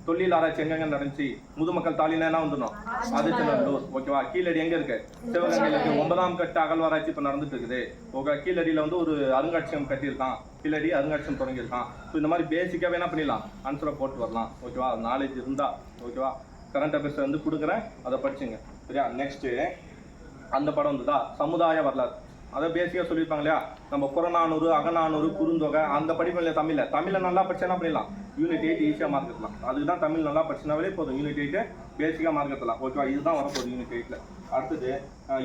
தொழில் ஆராய்ச்சி எங்கெங்க நடந்துச்சு, முதுமக்கள் தாலினா என்ன வந்துடணும், ஆதிச்சநல்லூர். ஓகேவா? கீழடி எங்க இருக்கு, சிவகங்கையில் இருக்கு. 9ஆம் கட்ட அகழ்வாராய்ச்சி இப்போ நடந்துட்டு இருக்குது. ஓகே, கீழடியில் வந்து ஒரு அருங்காட்சியகம் கட்டியிருக்கான். கீழடி அருங்காட்சியம் தொடங்கியிருக்கான். ஸோ இந்த மாதிரி பேசிக்காகவே என்ன பண்ணிடலாம், ஆன்சரை போட்டு வரலாம். ஓகேவா, நாலேஜ் இருந்தால். ஓகேவா, கரண்ட் அஃபேர்ஸ் வந்து கொடுக்குறேன், அதை படிச்சுங்க. சரியா? நெக்ஸ்ட்டு அந்த படம் வந்துதா, சமுதாய வரலாறு. அதை பேசிக்காக சொல்லியிருப்பாங்க இல்லையா, நம்ம புறநானூறு, அகநானூறு, குறுந்தொகை அந்த படிப்பு இல்லையா தமிழை நல்லா படிச்சா என்ன பண்ணிடலாம், யூனிட் 8 ஈஸியாக மார்க் எடுக்கலாம். அதுக்கு தான் தமிழ் நல்லா படிச்சினாவே போதும், யூனிட் 8 பேசிக்காக மார்க் எடுக்கலாம். ஓகேவா, இதுதான் வரப்போகுது யூனிட் 8. அடுத்தது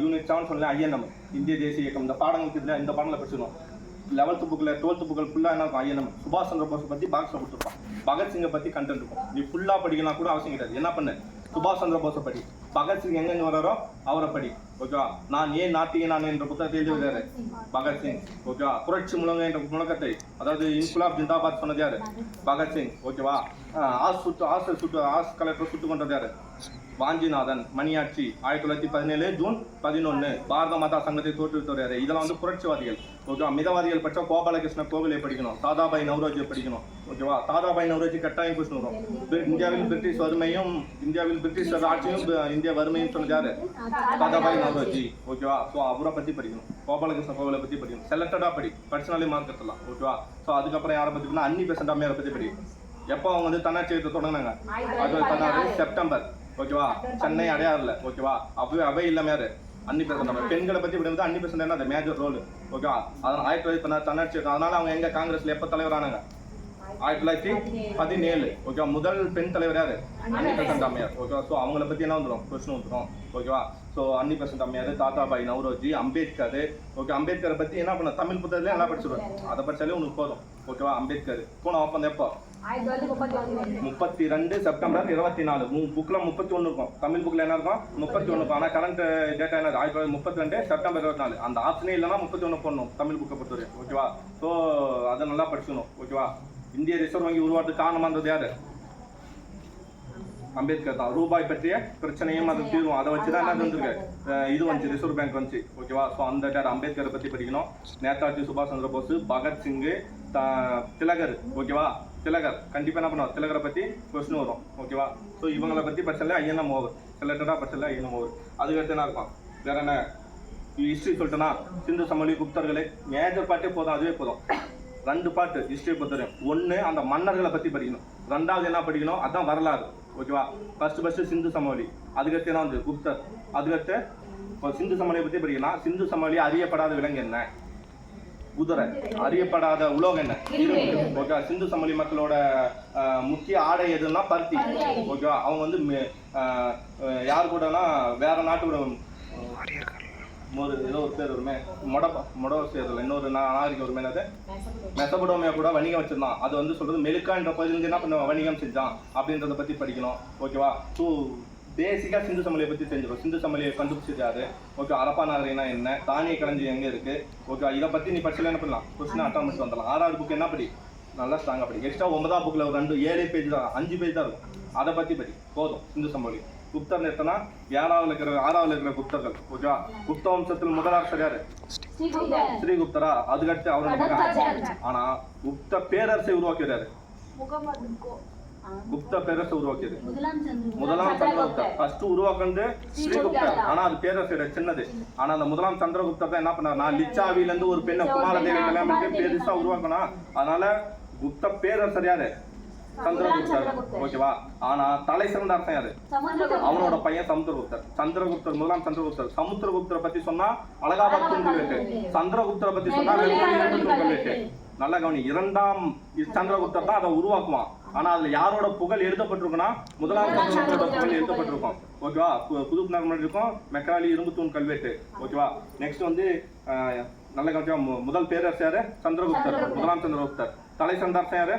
யூனிட் 7 சொல்லலாம், ஐஎன்எம், இந்திய தேசிய இயக்கம். இந்த பாடங்களுக்கு இதில் இந்த பாடங்களை படிச்சிடணும். 11th புக்கில் 12th புக்கில் ஃபுல்லாக என்ன இருக்கும், ஐஎன்எம், சுபாஷ் சந்திர போஸை பற்றி பாக்ஸில் கொடுத்துருப்பான். பகத்சிங்கை பற்றி கண்டென்ட் இருக்கும். நீ ஃபுல்லாக படிக்கலாம் கூட அவசியம் கிடையாது. என்ன பண்ணு, சுபாஷ் சந்திர போஸை படி, பகத்சிங் எங்கெங்க வராரோ அவரை படி. ஓகேவா, நான் ஏன் நாட்டிய நான் என்ற புத்தகத்தை எழுதி வருகிறாரு பகத்சிங். ஓகேவா, புரட்சி முழங்க என்ற முழக்கத்தை, அதாவது இன்குலாப் ஜிந்தாபாத் சொன்னது யாரு, பகத்சிங். ஓகேவா, ஆஸ் கலெக்டர் சுட்டு கொண்டது யாரு, வாஞ்சிநாதன். மணியாட்சி 1917 ஜூன் 11 பாரத மாதா சங்கத்தை தோற்றுவித்தவர் யாரு. இதெல்லாம் வந்து புரட்சிவாதிகள். ஓகேவா, மிதவாதிகள் படிச்சா கோபாலகிருஷ்ண கோகலே படிக்கணும், தாதாபாய் நவ்ரோஜியை படிக்கணும். ஓகேவா, தாதாபாய் நவ்ரோஜி கட்டாயம் கொஸ்டின் வரும். இந்தியாவில் பிரிட்டிஷ் ஆட்சியும் இந்தியா வறுமையும் சொன்னது யாரு, தாதாபாய் நவ்ரோஜி. ஓகேவா, ஸோ அவரை பற்றி படிக்கணும், கோபாலகிருஷ்ண கோகலை பற்றி படிக்கணும். செலக்டடாக படிச்சுனாலே மார்க் எடுத்துலாம். ஓகேவா, ஸோ அதுக்கப்புறம் யாரை பற்றி அன்னி பெசன்ட் அம்மையாரை பற்றி படிக்கணும். எப்போ அவங்க வந்து தன்னாட்சி இயக்கத்தை தொடங்கினாங்க, 1916 செப்டம்பர். ஓகேவா, சென்னை அடையாறுல. ஓகேவா, அவை இல்லாம யாரு, அன்னி பெசன்ட் அம்மையார். பெண்களை பற்றி விடும்போது அன்னி பெசன்ட் என்ன, அது மேஜர் ரோல். ஓகேவா, அதனால 1916 தன்னாட்சி. அதனால அவங்க எங்க காங்கிரஸ்ல எப்போ தலைவரானாங்க, 1917. ஓகேவா, முதல் பெண் தலைவர் யாரு, அன்னி பெசன்ட் அம்மையார். ஓகேவா, ஸோ அவங்கள பற்றி என்ன வந்துடும், கொஸ்டின் வந்துடும். ஓகேவா, ஸோ அன்னி பெசன்ட் அம்மையார், தாதாபாய் நவ்ரோஜி, அம்பேத்கர். ஓகே, அம்பேத்கரை பற்றி என்ன பண்ண, தமிழ் புத்தகத்துல என்ன படிச்சிருவாரு, அதை படிச்சாலே உனக்கு போதும். ஓகேவா, அம்பேத்கர் போன ஒப்பந்தம் எப்போ, 32 செப்டம்பர் 24. புக்கில் 31 இருக்கும், தமிழ் புக்கில் என்ன இருக்கும் 31 இருக்கும். ஆனால் கரண்ட் டேட்டா என்ன, 1932 செப்டம்பர் 24. அந்த ஆப்ஷனே இல்லைன்னா 31 போடணும் தமிழ் புக்கை பொறுத்தவரை. ஓகேவா, ஸோ அதை நல்லா படிச்சுக்கணும். ஓகேவா, இந்திய ரிசர்வ் வங்கி உருவாட்டு காரணமாக இருந்தது யாரு, அம்பேத்கர் தான். ரூபாய் பற்றிய பிரச்சனையும் அது தீர்வும், அதை வச்சு தான் என்ன இருந்திருக்கு, இது வந்துச்சு, ரிசர்வ் பேங்க் வந்துச்சு. ஓகேவா, ஸோ அந்த டேட்டா அம்பேத்கரை பற்றி படிக்கணும். நேதாஜி சுபாஷ் சந்திர போஸ், பகத்சிங்கு, திலகர். ஓகேவா, திலகர் கண்டிப்பாக என்ன பண்ணுவோம், திலகரை பற்றி கொஸ்டின் வரும். ஓகேவா, ஸோ இவங்களை பற்றி படிச்சாலே ஐஎன்எம் ஓவர், செலக்டடாக படிச்சாலே ஐஎன்எம் ஓவர். அதுக்கடுத்து என்ன இருக்கும், வேற என்ன ஹிஸ்ட்ரி சொல்லிட்டேன்னா, சிந்து சமவெளி, குப்தர்களே, மேஜர் பார்ட்டே போதும், அதுவே போதும். 2 பார்ட் ஹிஸ்ட்ரியை பொறுத்தவரையும். 1 அந்த மன்னர்களை பற்றி படிக்கணும், 2வது என்ன படிக்கணும், அதான் வரலாறு. ஓகேவா, ஃபர்ஸ்ட் சிந்து சமவெளி, அதுக்கடுத்து என்ன வந்து குப்தர், அதுக்கடுத்து சிந்து சமவெளியை பற்றி படிக்கலாம். சிந்து சமவெளி அறியப்படாத விலங்கு என்ன, குதிரை. அறியப்படாத உலோகம் என்ன, ஓகே. சிந்து சமவெளி மக்களோட முக்கிய ஆடை எதுன்னா பருத்தி. ஓகேவா, அவங்க வந்து யார் கூடனா வேற நாட்டோட ஏதோ ஒரு பேர் வருமே, மொடோ சேர்ல இன்னொரு நாகரிகம் வருமே, அது மெசபடோமியா கூட வணிகம் வச்சிருந்தான். அது வந்து சொல்றது மெலுக்கான்ற பகுதியிலிருந்து என்ன பண்ண வணிகம் செஞ்சான் அப்படின்றத பத்தி படிக்கணும். ஓகேவா, ஸோ பேசிக்காக சிந்து சமவெளியை பற்றி தெரிஞ்சிடும். சிந்து சமவெளியை கண்டுபிடிச்சது யாரு, ஓகே, அரப்பா நாகரிகம்னா என்ன, தானிய களஞ்சியம் எங்கே இருக்கு, ஓகே, இதை பற்றி நீ படிச்சல என்ன பண்ணலாம், கொஸ்டின் அட்டன் பண்ணிட்டு வந்துடலாம். 6வது புக் என்ன படி, நல்லா ஸ்ட்ராங்காக படி. எக்ஸ்ட்ரா 9வது புக்கில் ஒரு 7 பேஜ் தான், 5 பேஜ் தான் இருக்கும், அதை பற்றி படி போதும். சிந்து சமவெளி. குப்தர் எத்தனா 7வது இருக்கிற 6வது இருக்கிற குப்தர்கள். ஓகேவா, குப்த வம்சத்தில் முதல் அரசர் யாரு, ஸ்ரீகுப்தரா. அதுக்கடுத்து அவரோட ஆனா குப்த பேரரசை உருவாக்கிறாரு, குப்த பேரரசை உருவாக்கியது முதலாம் சந்திரகுப்தர். ஃபர்ஸ்ட் உருவாக்குறது ஸ்ரீகுப்தர், ஆனா அது பேரரசோட சின்னது. ஆனா அந்த முதலாம் சந்திரகுப்தர் தான் என்ன பண்ணார், நான் லிச்சாவில இருந்து ஒரு பெண்ணை குமாரதேவி கல்யாணம் பண்ணி பெருசா உருவாக்கணும். அதனால குப்த பேரரசர் யாரு, சந்திரகுப்தர். ஓகேவா, ஆனா தலை சிறந்த அரசன் யாரு, அவனோட பையன் சமுத்திரகுப்தர். சந்திரகுப்தர் முதலாம் சந்திரகுப்தர். சமுத்திரகுப்தரை பத்தி சொன்னா அலகாபாத் தூண்கள் வெட்டு, சந்திரகுப்தரை பத்தி சொன்னா தூண்கள் வெட்டு. நல்லா கவனி, 2ஆம் சந்திரகுப்தர் தான் அதை உருவாக்குவான். ஆனா அதுல யாரோட புகழ் எழுதப்பட்டிருக்குன்னா முதலாம் சந்திரகுப்தரோட புகழ் எழுதப்பட்டிருக்கும். ஓகேவா, குதுப் மினார் இருக்கும், மெக்காலி இரும்பு தூண் கல்வெட்டு. ஓகேவா, நெக்ஸ்ட் வந்து நல்ல கவனிச்சா முதல் பேரரசு யாரு, சந்திரகுப்தர், முதலாம் சந்திரகுப்தர். தலை சிறந்த அரசன் யாரு,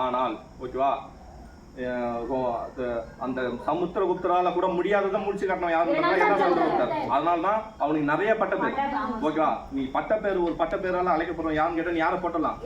ஆனால் ஓகேவா அந்த சமுத்திரகுப்தரால கூட முடியாததை முடிச்சு காட்டணும் யாரும் சந்திரகுப்தர். அதனால்தான் அவனுக்கு நிறைய பட்ட பேர். ஓகேவா, நீ பட்ட பேர் ஒரு பட்ட பேரால அழைக்கப்படுறோம் யாருன்னு கேட்டா யாரை போட்டலாம்,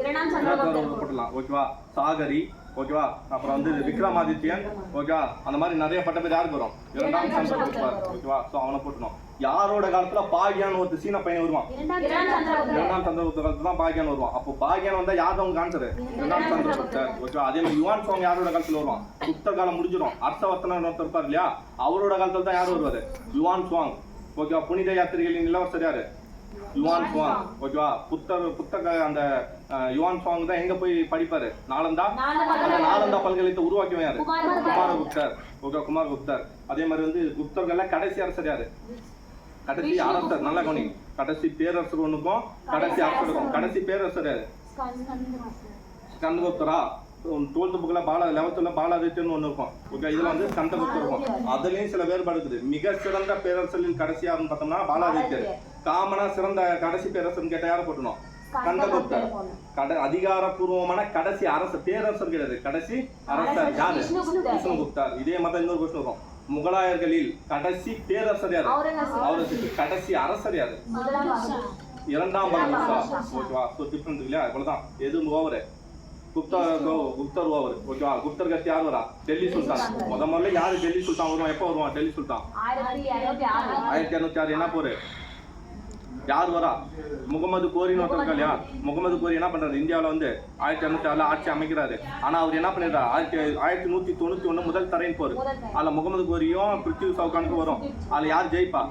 போட்டலாம். ஓகேவா, சாகரி. ஓகேவா, அப்புறம் வந்து விக்ரமாதித்யன். ஓகேவா, அந்த மாதிரி நிறைய பட்ட பேர் யாருக்கு வரும், 2ஆம் சந்திரகுப்தர். ஓகேவா, ஸோ அவனை போட்டணும். யாரோட காலத்துல பாகியான் ஒரு சீன பையன் வருவான், 2ஆம் சந்திரகுப்தர் காலத்துல தான் பாகியான் வருவான். அப்போ பாகியான் வந்தா யார் அவங்க கான்சரு, 2ஆம் சந்திரகுப்தர். ஓகேவா, அதே மாதிரி யுவான் சோங் யாரோட காலத்துல வருவான், குப்த காலம் முடிஞ்சிடும். ஹர்ஷவர்தனர் ஒருத்தர் இருப்பார் இல்லையா, அவரோட காலத்துல தான் யார் வருவாரு, யுவான் சுவாங். ஓகேவா, புனித யாத்திரிகளின் இளவரசர் யாரு, யுவான் சுவாங். ஓகேவா? புத்தக அந்த யுவான் சுவாங் தான் எங்க போய் படிப்பாரு? நாலந்தா. அந்த நாலந்தா பல்கலைக்கழகத்தை உருவாக்கியவன் யாரு? குமாரகுப்தர். ஓகே, குமாரகுப்தர். அதே மாதிரி வந்து குப்தர்கள்ல கடைசி அரசர் யாரு? கடைசி அரசர். நல்லா கவனி. கடைசி பேரரசர் ஒண்ணுக்கும் கடைசி அரசருக்கும். கடைசி பேரரசர் யாரு? ஸ்கந்தகுப்தரா? 12th புக்ல 11th பாலாதித்யன்னு ஒண்ணு இருக்கும். ஓகே, இதுல வந்து ஸ்கந்தகுப்தர் இருக்கும். அதுலயும் சில வேறுபாடு இருக்குது. மிக சிறந்த பேரரசரின் கடைசியாருன்னு பார்த்தோம்னா பாலாதித்யர். காமனா சிறந்த கடைசி பேரரசர்னு கேட்ட யாரை போட்டணும்? ஸ்கந்தகுப்தர். அதிகாரப்பூர்வமான கடைசி அரசர். பேரரசர் கிடையாது, கடைசி அரசர் யாரு? விஷ்ணுகுப்தர். இதே மாதிரி இன்னொரு கொஸ்டின் வரும். முகலாயர்களில் கடைசி பேரரசர் யாரு? அவுரங்கசீப். கடைசி அரசர் யாரு? இரண்டாம் பாலகுப்தா. ஓகேவா? டிஃபரன்ஸ் இல்லையா? இவ்வளவுதான். எது ஓவர்? குப்தர் ஓவர். ஓகேவா? குப்தர் கட்சி யார் வரா? டெல்லி சுல்தான். முதல்ல யாரு டெல்லி சுல்தான் வருவான்? எப்போ வருவான் டெல்லி சுல்தான்? 1206. என்ன போரு? யார் வரா? முகமது கோரின்னு ஒருத்தர் இல்லையா? முகமது கோரி என்ன பண்றாரு? இந்தியாவில் வந்து 1206 ஆட்சி அமைக்கிறாரு. ஆனா அவர் என்ன பண்ணிடுறாரு? 1191 முதல் தரையின் போர். அதுல முகமது கோரியும் பிருத்திவி சவுகானுக்கும் வரும். அதுல யார் ஜெயிப்பா?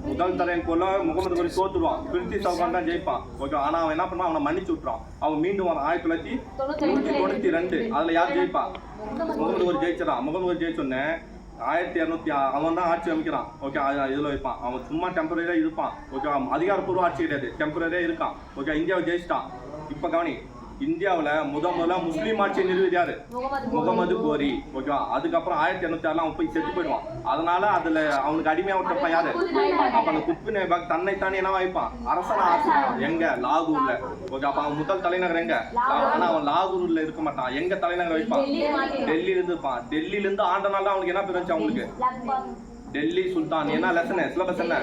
முதல் தரையின் போர்ல முகமது கோரி தோத்துருவான். பிருத்திவி சவுகான் தான் ஜெயிப்பான். ஓகே, ஆனா அவன் என்ன பண்ணான்? அவனை மன்னிச்சு விட்டுறான். அவன் மீண்டும் 1992. அதுல யார் ஜெயிப்பா? முகமது கோரி ஜெயிச்சிடான். முகமது கோரி ஜெயிச்சோன்னே 1200 அவன் தான் ஆட்சி அமைக்கிறான். ஓகே, இதுல வைப்பான். அவன் சும்மா டெம்பரரியா இருப்பான். ஓகே, அதிகாரப்பூர்வ ஆட்சி கிடையாது, டெம்பரரியா இருக்கான். ஓகே, இந்தியாவை ஜெயிச்சிட்டான். இப்ப கவனி, இந்தியாவுல முதல்ல முஸ்லீம் ஆட்சியை நிறுவியது யாரு? முகமது கோரி. ஓகேவா? அதுக்கப்புறம் 1206 அவன் போய் செத்து போயிடுவான். அதனால அதுல அவனுக்கு அடிமையா விட்டப்ப யாரு? அப்ப அந்த குத்பு நைபாக் தன்னைத்தானே என்ன வாய்ப்பான்? அரசனா ஆசிப்பான். எங்க? லாகூர்ல. ஓகே, அப்ப அவன் முதல் தலைநகர் எங்க? ஆனா அவன் லாகூர்ல இருக்க மாட்டான். எங்க தலைநகர் வைப்பான்? டெல்லியில இருந்து இருப்பான். டெல்லியில இருந்து ஆண்டனால அவனுக்கு என்ன பேர் வந்துச்சு? அவங்களுக்கு டெல்லி சுல்தான். என்ன லெசன்? சிலபஸ் என்ன?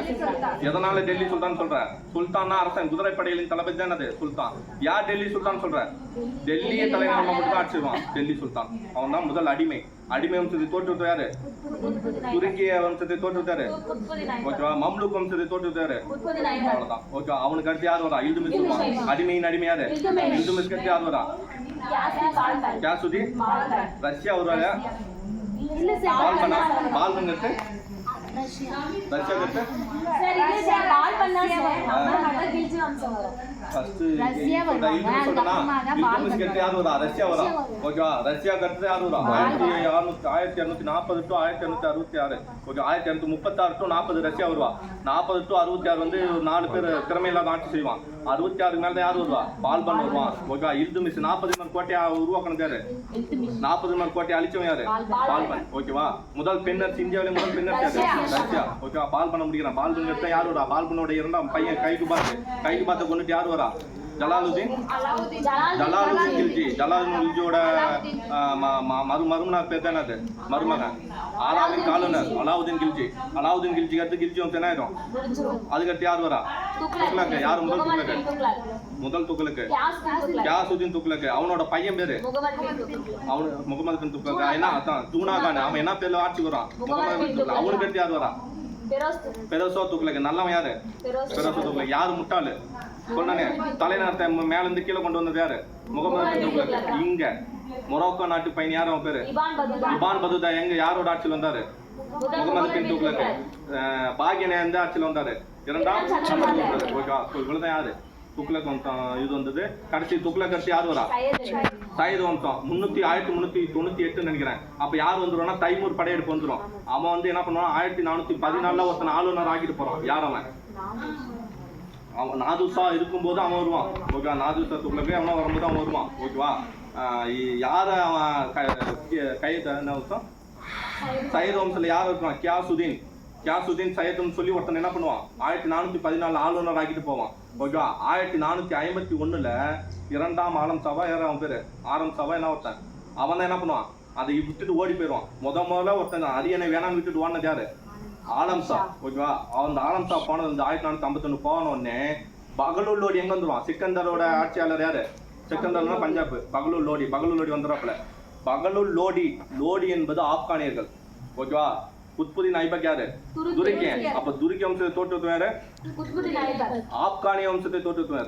எதனால டெல்லி சுல்தான் சொல்ற? சுல்தான்னா அரசன், குதிரைப்படைகளின் தளபதி தான் அது சுல்தான். யார் டெல்லி சுல்தான் சொல்ற? டெல்லியை தலைநகரமா மட்டும் தான் ஆட்சிடுவான் டெல்லி சுல்தான். அவன் தான் முதல் அடிமை. அடிமை வம்சத்தை தோற்றுவிட்டு யாரு? துருக்கிய வம்சத்தை தோற்றுவிட்டாரு. ஓகேவா? மம்லுக் வம்சத்தை தோற்றுவிட்டாரு. அவ்வளவுதான். ஓகே, அவனுக்கு அடுத்து யார் வரா? இல்துமிஸ் வருவான். அடிமையின் அடிமை யாரு? இல்துமிஸ் கட்சி யார் வரா? கியாசுதீன். ரஷ்யா வருவாங்க. பால்பன் கட்டு. ரஷ்யா கட்டு. ரஷ்யா கட்டு யார் வரா? 1640 to 1266. ஓகே, 1236 to 40 ரஷ்யா வருவா. 40 to 66 வந்து 4 பேர் திறமையில்லாத ஆட்சி செய்வான். 66 மேல யார் வருவா? பால்பன் வருவான். ஓகே, இல்துமிஸ் 40 கோட்டையை உருவாக்கணும் யாரு? 40 கோட்டையை அழிச்சவன் யாரு? பால்பன். ஓகேவா? முதல் பெண்ணரசு, இந்தியாவிலே முதல் பெண்ணரசு ரஷ்யா. ஓகேவா? பால்பன் முடிக்கிறான். பால்பன் கிட்ட யார் வரா? பால்பனோட இரண்டாம் பையன் கைகுபாத்தை கொண்டுட்டு யார் வரா? ஜலாலுதீன் கில்ஜி. ஜலாலுதீன் கில்ஜியோட மருமகன் பேர் தானே அது? மருமகன் 6வது ஆளுநர் அலாவுதீன் கில்ஜி. அலாவுதீன் கில்ஜி அடுத்து கில்ஜி வந்து என்ன ஆயிடும்? அதுக்கடுத்து யார் வரா? துக்ளக். யார் முதல் துக்ளக்? முதல் துக்ளக் கியாசுதீன் துக்ளக். அவனோட பையன் பேரு முகமது பின் துக்ளக். என்ன அதான் தூனாகான். அவன் என்ன பேர்ல ஆட்சி வரான்? முகமது பின் துக்ளக். அவனுக்கு அடுத்து யார் வரா? பெரோசோ துக்ளக். நல்லவன் யாரு? பெரோசோ துக்ளக். யாரு முட்டாளு? சொன்னே தலைநகரத்தை மேல இருந்து கீழே கொண்டு வந்தது யாரு? முகமது பின் துக்ளக். இங்க மொரோக்கோ நாட்டு பையன் யார்? அவன் பேரு இபான் பதுதா. எங்க யாரோட ஆட்சியில் வந்தாரு? முகமது பின் துக்ளக். பாகியனை எந்த ஆட்சியில் வந்தாரு? இரண்டாம் சந்திரகுப்தர். ஓகே, இவ்வளவுதான் யாரு? துக்ளக் வம்சம் இது வந்தது. கடைசி துக்ளக் கட்சி யார் வரா? சையது வம்சம். 1398 நினைக்கிறேன். அப்ப யார் வந்துருவான்னா தைமூர் படையெடுப்பு வந்துடும். அவன் வந்து என்ன பண்ணுவான்? 1414 ஒருத்தன் ஆளுநர் ஆகிட்டு போறான். யார் அவன்? அவன் நாதுஷா இருக்கும்போது அவன் வருவான். ஓகே, நாதுஷா துக்ளக் அவன் வரும்போது அவன் வருவான். ஓகேவா? யார அவன் என்ன வம்சம்? சையது வம்சத்துல யார் இருக்கான்? கியாசுதீன் சையதுன்னு சொல்லி ஒருத்தன் என்ன பண்ணுவான்? 1414 ஆளுநர் ஆகிட்டு போவான். ஓகேவா? 1451 இரண்டாம் ஆலம் சபா. யார் அவன் பேரு? ஆரம் சபா. என்ன ஒருத்தன் அவன் தான் என்ன பண்ணுவான்? அதை விட்டுட்டு ஓடி போயிடுவான். முதல்ல ஒருத்தன் அரியணை வேணாம்னு விட்டுட்டு ஓடினது யாரு? ஆலம் ஷா. ஓகேவா? அவன் ஆலம் ஷா போனது வந்து 1451 போன உடனே பகலூர் லோடி எங்க வந்துருவான்? சிக்கந்தரோட ஆட்சியாளர் யாரு? சிக்கந்தர்னா பஞ்சாப். பகலூர் லோடி வந்துடுறாப்புல. பகலூர் லோடி என்பது ஆப்கானியர்கள். ஓகேவா? குத்புதீன் ஐபக் யாரு? துருக்கியன். அப்ப துருக்கிய வம்சத்தை தோற்றுவித்து வேற ஆப்கானிய வம்சத்தை தோற்றுவித்து வேற.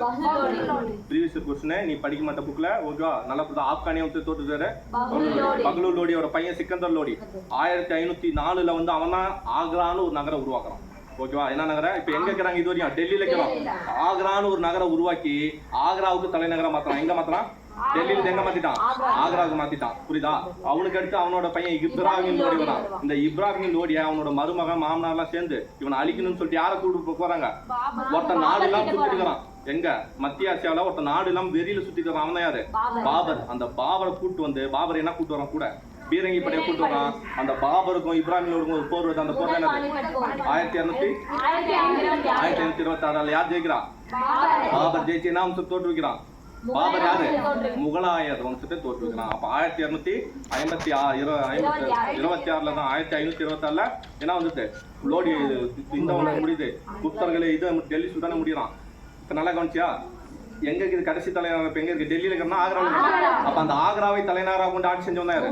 ப்ரீவியஸ் क्वेश्चन நீ படிக்க மாட்ட புக்ல. ஓகேவா? நல்லா புரியுது. ஆப்கானிய வம்சத்தை தோற்றுவித்து வேற பகலூர் லோடியோட பையன் சிக்கந்தர் லோடி. 1504 வந்து அவன் தான் ஆக்ரான்னு ஒரு நகரம் உருவாக்குறான். ஓகேவா? என்ன நகரம் இப்ப எங்க இருக்கிறாங்க? இது வரையும் டெல்லியில இருக்கிறோம். ஆக்ரான்னு ஒரு நகரம் உருவாக்கி ஆக்ராவுக்கு தலைநகரம் மாத்தலாம். எங்க மாத்தலாம்? டெல்லியில எங்க மாத்திட்டான்? ஆக்ராவுக்கு மாத்திட்டான். புரியுதா? அவனுக்கு அடுத்து அவனோட பையன் இப்ராஹிம் லோடி வரான். இந்த இப்ராஹிம் லோடிய அவனோட மருமகன் மாமனார் எல்லாம் சேர்ந்து இவனை அழிக்கணும்னு சொல்லிட்டு யாரை கூட்டு போறாங்க? ஒருத்த நாடு எல்லாம் சுத்திட்டு எங்க மத்திய ஆசியாவில ஒருத்த நாடு எல்லாம் வெறியில சுத்திட்டு வரான். அவன் யாரு? பாபர். அந்த பாபரை கூட்டு வந்து பாபர் என்ன கூட்டு வரான்? கூட பீரங்கி படையை கூட்டு வரான். அந்த பாபருக்கும் இப்ராஹிம் ஒரு போர் வருது. அந்த போர் என்னது? 1226 யார் ஜெயிக்கிறா? பாபர் ஜெயிச்சு என்ன வம்சத்தை தோற்று வைக்கிறான்? பாபர் யாரு? முகலாய வம்சத்தை தோற்று வைக்கிறான். அப்ப 1226 தான் 1526 என்ன வந்துட்டு லோடி இந்த முடியுது. புத்தர்களே இது டெல்லி சுல்தானே முடியறான். இப்ப நல்லா கவனிச்சியா? எங்க இருக்குது கடைசி தலைநகர்? இப்ப எங்க இருக்கு? டெல்லியில இருக்கிறனா ஆக்ராவில். அப்ப அந்த ஆக்ராவை தலைநகராக கொண்டு ஆட்சி செஞ்சவங்க யாரு?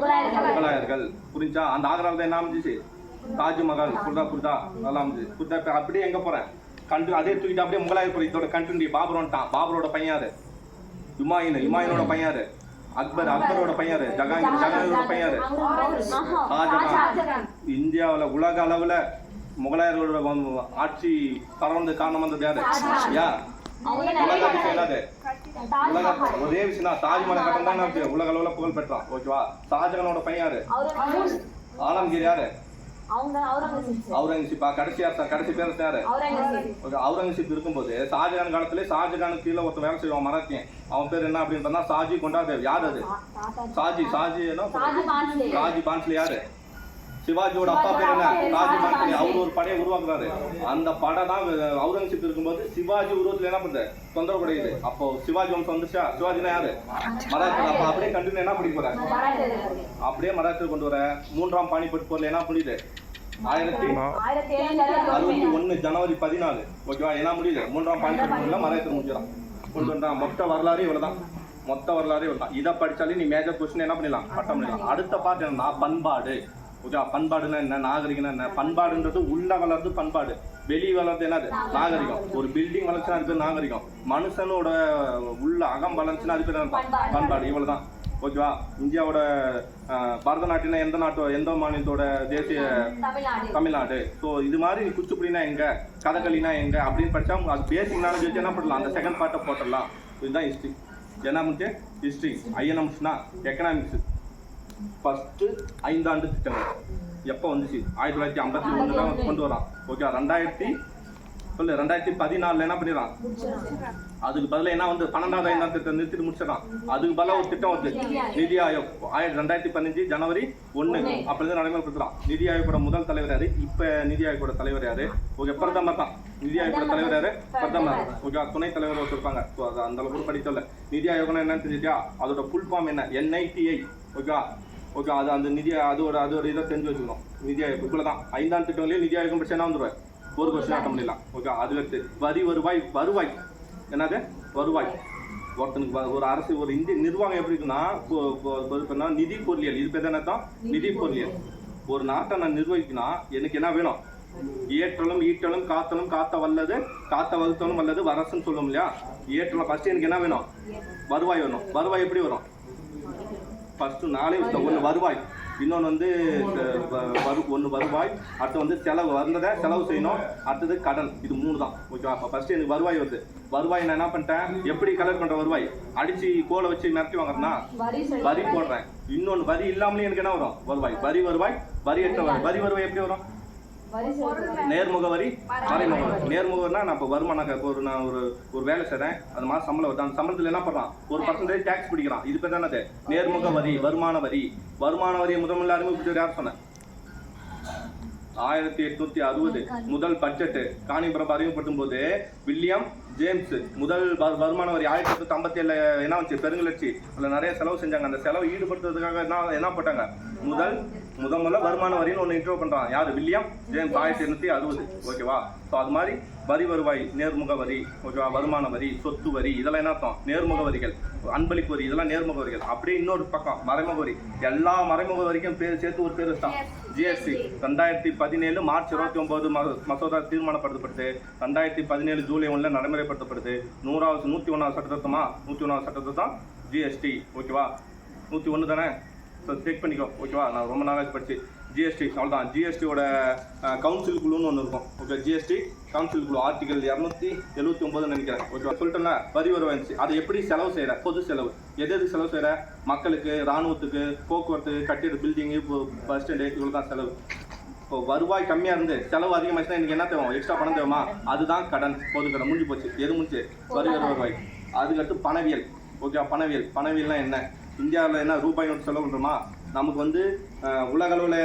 முகலாயர்கள். புரிஞ்சா? அந்த ஆக்ராவில் தான் என்ன அமைஞ்சிச்சு? தாஜ்மஹால். புரிதா? நல்லா அமைஞ்சு. புரிதா? இப்ப அப்படியே எங்க போறேன்? அதே தூக்கிட்டு அப்படியே முகலாயர் போற. இதோட கண்டினியூ. பாபர் வந்துட்டான். பாபரோட பையன் யாரு? ஹுமாயூனோட பையன் யாரு? அக்பரோட பையன் யாரு? ஜஹாங்கீரோட பையன் யாரு? ஷாஜகான். இந்தியாவுல உலக அளவுல முகலாயர்களோட ஆட்சி பரவந்து காரணம் வந்தது யாரு? உலக அதிசயம் என்னது? ஒரே விஷயம் தான். தாஜ்மஹால் கட்டம் தான் உலக அளவுல புகழ் பெற்றான். ஓகேவா? ஷாஜகானோட பையன் யாரு? ஆலம்கீர் யாரு? அவுரங்கசீப். கடைசி பேர் யாரு? அவுரங்கசீப் இருக்கும்போது ஷாஜகான் காலத்துல ஷாஜகானுக்கு கீழே ஒருத்தன் வேலை செய்வான் மராத்தியன். அவன் பேர் என்ன அப்படின்னு சொன்னா ஷாஜி கொண்டாதேவ். யாரு அது? ஷாஜி பான்ஸ்லே. யாரு? சிவாஜியோட அப்பா பேர் என்ன? ஷாஜி பான்ஸ்லே. அவரு ஒரு படையை உருவாக்குறாரு. அந்த படை தான் அவுரங்கசீப் இருக்கும்போது சிவாஜி உருவத்துல என்ன பண்ணுது? தொந்தரவு கிடையாது. அப்போ சிவாஜி வம்சம் வந்துச்சா? சிவாஜினா யாரு? மராத்தியர். அப்ப அப்படியே கண்டினியூ என்ன பண்ணி போற? அப்படியே மராத்தியர் கொண்டு வர. 3ஆம் பானிபட் போர்ல என்ன முடியுது? 1761 ஜனவரி 14. ஓகேவா? என்ன முடியுது? 3ஆம் பானிபட் போர்ல மராத்தியர் முடிஞ்சிடும். கொண்டு வந்தான். மொத்த வரலாறு இவ்வளவுதான். இதை படிச்சாலே நீ மேஜர் கொஸ்டின் என்ன பண்ணிடலாம்? பட்டம் பண்ணிடலாம். அடுத்த பார்ட் என்னன்னா பண்பாடு. ஓகேவா? பண்பாடுன்னா என்ன? நாகரிகம்னா என்ன? பண்பாடுன்றது உள்ள வளர்ந்து பண்பாடு, வெளியே வளர்ந்து என்னது? நாகரிகம். ஒரு பில்டிங் வளர்ச்சுன்னா அது பேர் நாகரிகம். மனுஷனோட உள்ள அகம் வளர்ச்சுன்னா அது பேர் பண்பாடு. இவ்வளவுதான். ஓகேவா? இந்தியாவோட பரதநாட்டியம் எந்த மாநிலத்தோட தேசிய? தமிழ்நாடு. ஸோ இது மாதிரி குச்சிப்புடினா எங்க, கதகளினா எங்க அப்படின்னு படிச்சா அது பேசிக் நாலேஜ் வச்சு என்ன பண்ணலாம்? அந்த செகண்ட் பார்ட்டை போட்டுடலாம். இதுதான் ஹிஸ்ட்ரி. என்ன முடிச்சு? ஹிஸ்ட்ரி. ஐஎன்எம்ஸ்னா எக்கனாமிக்ஸ். ஃபர்ஸ்ட் 5 ஆண்டு திட்டங்கள் எப்போ வந்துச்சு? 1951 கொண்டு வரான். ஓகே? 2014 என்ன பண்ணிடலாம்? அதுக்கு பதிலாக என்ன வந்து 12வது 5ஆம் திட்டம் நிறுத்திட்டு முடிச்சிடறான். அதுக்கு பதிலாக ஒரு திட்டம் வந்து நிதி ஆயோக் 2015 ஜனவரி 1 அப்படிதான் நடைமுறைப்படுத்துறான். நிதி ஆயோகோட முதல் தலைவர் யாரு? இப்ப நிதி ஆயோகோட தலைவர் யாரு? ஓகே, பிரதமர் தான். நிதி ஆயோகோட தலைவர் யாரு? பிரதமர். ஓகே, துணைத் தலைவர் வச்சிருப்பாங்க. அந்த அளவுக்கு படித்தல. நிதி ஆயோகம்னா என்னன்னு தெரிஞ்சுட்டியா? அதோட ஃபுல் ஃபார்ம் என்ன? NITI. ஓகே ஓகே, அது அந்த நிதி அதோட இதை தெரிஞ்சு வச்சுக்கணும். நிதி ஆயோக் இவ்வளவுதான். 5ஆம் திட்டங்களையும் நிதி ஆயோகம் படிச்சு என்ன வந்துருவாய்? ஒரு கொஸ்டின் ஆட்டம் பண்ணிடலாம். ஓகே, அது எடுத்து வரி வருவாய் என்னது? வருவாய். ஒருத்தனுக்கு ஒரு அரசு ஒரு இந்திய நிர்வாகம் எப்படி இருக்குன்னா நிதி பொருளியல். இது பேர் என்ன? நிதி பொருளியல். ஒரு நாட்டை நான் நிர்வகிக்கணும்னா எனக்கு என்ன வேணும்? ஏற்றலும் ஈட்டலும் காத்தலும் காத்த வல்லது காத்த வகுத்தலும் வல்லது வரசுன்னு சொல்லும் இல்லையா? ஏற்றலும் ஃபர்ஸ்ட் எனக்கு என்ன வேணும்? வருவாய் வேணும். வருவாய் எப்படி வரும்? ஃபர்ஸ்ட் 4 விஷயம். ஒன்று வருவாய், இன்னொன்று வந்து ஒன்று வருவாய், அடுத்து வந்து செலவு வந்ததை செலவு செய்யணும், அடுத்தது கடன். இது 3 தான். ஓகேவா? அப்போ ஃபர்ஸ்ட் எனக்கு வருவாய் வருது. வருவாய் நான் என்ன பண்ணிட்டேன்? எப்படி கலெக்ட் பண்ணுற வருவாய்? அடிச்சு கோலை வச்சு மிரட்டி வாங்குறேன்னா வரி போடுறேன். இன்னொன்று வரி இல்லாமலே எனக்கு என்ன வரும்? வருவாய். வருவாய் வரியற்ற வருவாய் எப்படி வரும்? நேர்முக வரி, மறைமுக வரி. நேர்முக வரினா நான் இப்போ வருமானம் நான் ஒரு வேலை செய்றேன், அது மாதிரி சம்பளம் வருது. அந்த சம்பளத்தில் என்ன பண்ணுறான்? ஒரு % டேக்ஸ் பிடிக்கிறான். இது பேர் தானே நேர்முக வரி, வருமான வரி. வருமான வரியை முதல்ல அறிமுகப்படுத்தி யார் சொன்னேன்? 1860 முதல் பட்ஜெட் காணிபுரம் அறிமுகப்படுத்தும் போது வில்லியம் ஜேம்ஸ் முதல் வருமான வரி 1857 என்ன வச்சு பெருங்கலட்சி அதில் நிறைய செலவு செஞ்சாங்க. அந்த செலவு ஈடுபடுத்துறதுக்காக என்ன போட்டாங்க? முதல்ல வருமான வரின்னு ஒன்று இன்ட்ரோ பண்றான். யாரு? William James 1860. ஓகேவா? ஸோ அது மாதிரி வரி வருவாய், நேர்முக வரி, ஓகேவா? வருமான வரி, சொத்து வரி, இதெல்லாம் என்ன அர்த்தம்? நேர்முக வரிகள். அன்பளிப்பு வரி, இதெல்லாம் நேர்முக வரிகள். அப்படியே இன்னொரு பக்கம் மறைமுக வரி. எல்லா மறைமுக வரிக்கும் சேர்த்து ஒரு பேர் வச்சான், GST. 2017 மார்ச் 29 மசோதா தீர்மானப்படுத்தப்பட்டு 2017 ஜூலை 1 நடைமுறைப்படுத்தப்படுது. 101வது சட்டத்திருத்தமா? 101வது சட்டத்திருத்தம் GST. ஓகேவா? 101 தானே? ஸோ செக் பண்ணிக்கோ ஓகேவா. நான் ரொம்ப நாளாச்சு படிச்சு ஜிஎஸ்டி அவ்வளோதான். ஜிஎஸ்டியோட கவுன்சில் குழுன்னு ஒன்று இருக்கும் ஓகே. ஜிஎஸ்டி கவுன்சில் குழு ஆர்டிகல் 279 நினைக்கிறேன் ஓகேவா. சொல்லிட்டேன்னா வரி வருவாச்சு அதை எப்படி செலவு செய்கிற, பொது செலவு எது செலவு செய்கிற, மக்களுக்கு, இராணுவத்துக்கு, போக்குவரத்து, கட்டிட, பில்டிங்கு, இப்போ பஸ் ஸ்டாண்டு, இவ்வளோ தான் செலவு. இப்போ வருவாய் கம்மியாக இருந்து செலவு அதிகமாச்சுன்னா எனக்கு என்ன தேவை, எக்ஸ்ட்ரா பணம் தேவைமா, அதுதான் கடன், பொது கடன். முடிஞ்சு போச்சு. எது முடிஞ்சு, வரி வருவாய். அதுக்கடுத்து பணவியல் ஓகே. பணவியல்னா என்ன, இந்தியாவில் என்ன ரூபாய் நோட்டு செலவு பண்ணுறோமா, நமக்கு வந்து உலக அளவில்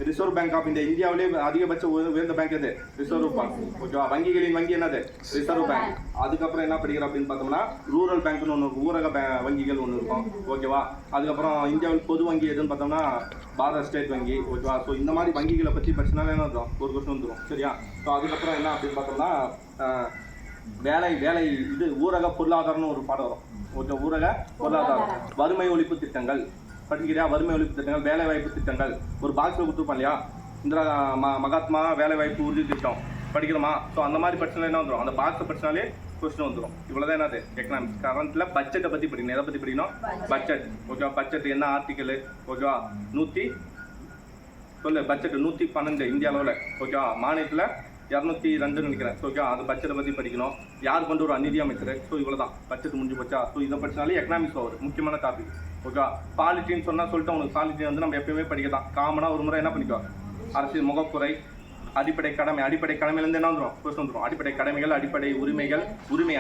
ரிசர்வ் பேங்க் ஆஃப் இந்தியா, இந்தியாவிலே அதிகபட்ச உயர்ந்த பேங்க் எது, ரிசர்வ் பேங்க் ஓகேவா. வங்கிகளின் வங்கி என்னது, ரிசர்வ் பேங்க். அதுக்கப்புறம் என்ன படிக்கிற அப்படின்னு பார்த்தோம்னா ரூரல் பேங்க்னு ஒன்று இருக்கும், ஊரக வங்கிகள் ஒன்று இருக்கும் ஓகேவா. அதுக்கப்புறம் இந்தியாவில் பொது வங்கி எதுன்னு பார்த்தோம்னா பாரத ஸ்டேட் வங்கி ஓகேவா. ஸோ இந்த மாதிரி வங்கிகளை பற்றி படிச்சுனாலே என்ன வந்துடும், ஒரு கொஸ்டின் வந்துடும் சரியா. ஸோ அதுக்கப்புறம் என்ன அப்படின்னு பார்த்தோம்னா வேலை இது ஊரக பொருளாதாரம்னு ஒரு பாடம் வரும் ஓகே. ஊரக பொருளாதாரம், வறுமை ஒழிப்பு திட்டங்கள் படிக்கிறியா, வறுமை ஒழிப்பு திட்டங்கள், வேலை வாய்ப்பு திட்டங்கள் ஒரு பாக்ஸில் கொடுத்துருப்பான் இல்லையா, இந்திரா மகாத்மா வேலை வாய்ப்பு உறுதி திட்டம் படிக்கிறோமா. ஸோ அந்த மாதிரி படிச்சுனா என்ன வந்துடும், அந்த பாக்ஸை படிச்சினாலே கொஸ்டின் வந்துடும். இவ்வளோதான் என்னது எக்கனாமிக்ஸ். கரண்ட்டில் பட்ஜெட்டை பற்றி படிக்கணும். எதை பற்றி படிக்கணும், பட்ஜெட் ஓகேவா. பட்ஜெட் என்ன ஆர்டிக்கல் ஓகேவா, பட்ஜெட் 112 இந்திய அளவில் ஓகேவா. மாநிலத்தில் 202 நினைக்கிறேன் ஓகேவா. அது பட்ஜெட்டை பற்றி படிக்கணும். யார் கொண்டு ஒரு நிதி அமைச்சர். ஸோ இவ்வளோ தான் பட்ஜெட் முடிஞ்சு போச்சா. ஸோ இதை படிச்சாலே எக்கனாமிக்ஸ் வரும், முக்கியமான டாபிக் ஓகேவா. பாலிட்டின்னு சொன்னால் சொல்லிட்டு உனக்கு பாலிட்டி வந்து நம்ம எப்பயுமே படிக்கலாம். காமனாக ஒரு முறை என்ன பண்ணிக்கோ, அரசியல் முகப்புரை, அடிப்படை கடமையிலேருந்து என்ன வந்துடும், கொஸ்டின் வந்துடும். அடிப்படை கடமைகள், அடிப்படை உரிமைகள்,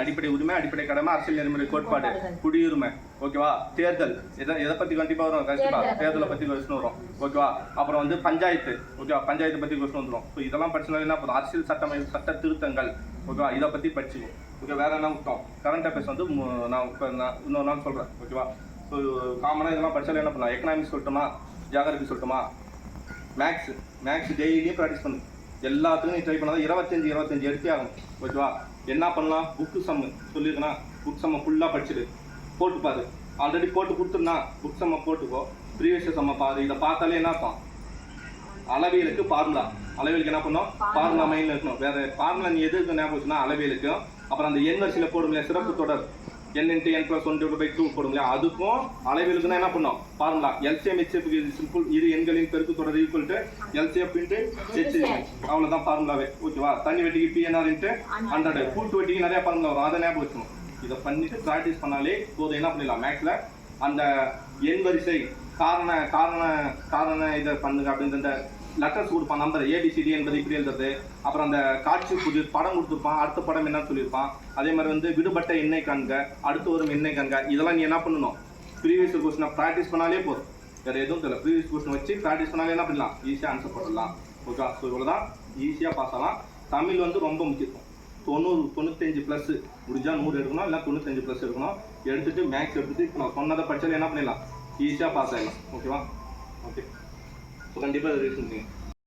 அடிப்படை உரிமை, அடிப்படை கடமை, அரசியல் நெறிமுறை கோட்பாடு, குடியுரிமை ஓகேவா. தேர்தல் எதை பற்றி கண்டிப்பாக வரும், கண்டிப்பாக தேர்தலை பற்றி கொஸ்டின் வரும் ஓகேவா. அப்புறம் வந்து பஞ்சாயத்து ஓகேவா, பஞ்சாயத்தை பற்றி கொஸ்டின் வந்துடும். ஸோ இதெல்லாம் படிச்சனால என்ன பண்ணும், அரசியல் சட்ட திருத்தங்கள் ஓகேவா, இதை பற்றி படிச்சுக்கும் ஓகே. வேற என்ன முக்கியம், கரண்ட் அஃபேர்ஸ் வந்து நான் இன்னொரு நாள் சொல்கிறேன் ஓகேவா. ஸோ காமனாக இதெல்லாம் படித்தாலும் என்ன பண்ணலாம், எக்கனாமிக்ஸ் சொல்லட்டுமா, ஜியாகிரபி சொல்லட்டுமா, மேக்ஸ் டெய்லியும் ப்ராக்டிஸ் பண்ணு. எல்லாத்துக்கும் நீ ட்ரை பண்ணாதான் 25 எடுத்தே ஆகும் ஓகேவா. என்ன பண்ணலாம், புக்கு சம்மு சொல்லியிருக்கேன்னா புக் சம்மை ஃபுல்லாக படிச்சுட்டு போட்டு பாரு. ஆல்ரெடி போட்டு கொடுத்துருந்தா புக் சம்மை போட்டுக்கோ, ப்ரீவியஸ் சம்மை பாரு. இதை பார்த்தாலே என்ன இருக்கும், அளவியலுக்கு ஃபார்முலா, அளவியலுக்கு என்ன பண்ணோம், ஃபார்முலா மைண்டில் இருக்கணும். வேறு ஃபார்முலா நீ எது ஞாபகம் வச்சுன்னா அளவியலுக்கும், அப்புறம் அந்த எண் வரிசையில் போடும் இல்லையா சிறப்பு தொடர், n × n + 1/2 போடும் இல்லையா, அதுக்கும் அளவியலுக்குன்னா என்ன பண்ணோம், ஃபார்முலா LCM HCF சிம்பிள், இரு எண்களின் பெருக்கு தொடர் ஈக்குவல் டு LCF × HCF. அவ்வளோதான் ஃபார்முலாவே ஓகேவா. தண்ணி வெட்டிக்கு PNR × 100, கூட்டு வெட்டிக்கு நிறைய ஃபார்முலா வரும், அதை ஞாபகம் வச்சுக்கணும். இதை பண்ணிட்டு ப்ராக்டிஸ் பண்ணாலே போதும். என்ன பண்ணிடலாம், மேக்ஸில் அந்த எண் வரிசை காரண இதை பண்ணுங்க அப்படின்னு இந்த லெட்டர்ஸ் கொடுப்பான், நம்பர் ABCD என்பது இப்படி எழுதுறது. அப்புறம் அந்த காட்சி புதிர் படம் கொடுத்துருப்பான், அடுத்த படம் என்னன்னு சொல்லியிருப்பான். அதே மாதிரி வந்து விடுபட்ட எண்ணெய் காண்க, அடுத்து வரும் எண்ணெய் காண்க. இதெல்லாம் நீ என்ன பண்ணணும், ப்ரீவியஸ் கொஸ்டினை ப்ராக்டிஸ் பண்ணாலே போதும், வேறு எதுவும் தெரியல. ப்ரீவியஸ் கொஸ்டின் வச்சு ப்ராக்டிஸ் பண்ணாலே என்ன பண்ணலாம், ஈஸியாக ஆன்சர் பண்ணலாம் ஓகே. ஸோ இவ்வளோ தான், ஈஸியாக பாஸ் ஆகலாம். தமிழ் வந்து ரொம்ப முக்கியம். 95+ முடிஞ்சால் 100 எடுக்கணும், இல்லை 95+ எடுக்கணும். எடுத்துகிட்டு மேக்ஸ் எடுத்துகிட்டு இப்போ நான் சொன்னதை படித்தாலும் என்ன பண்ணிடலாம், ஈஸியாக பாஸ் ஆகிடலாம் ஓகேவா. ஓகே ஸோ கண்டிப்பாக ரீசன்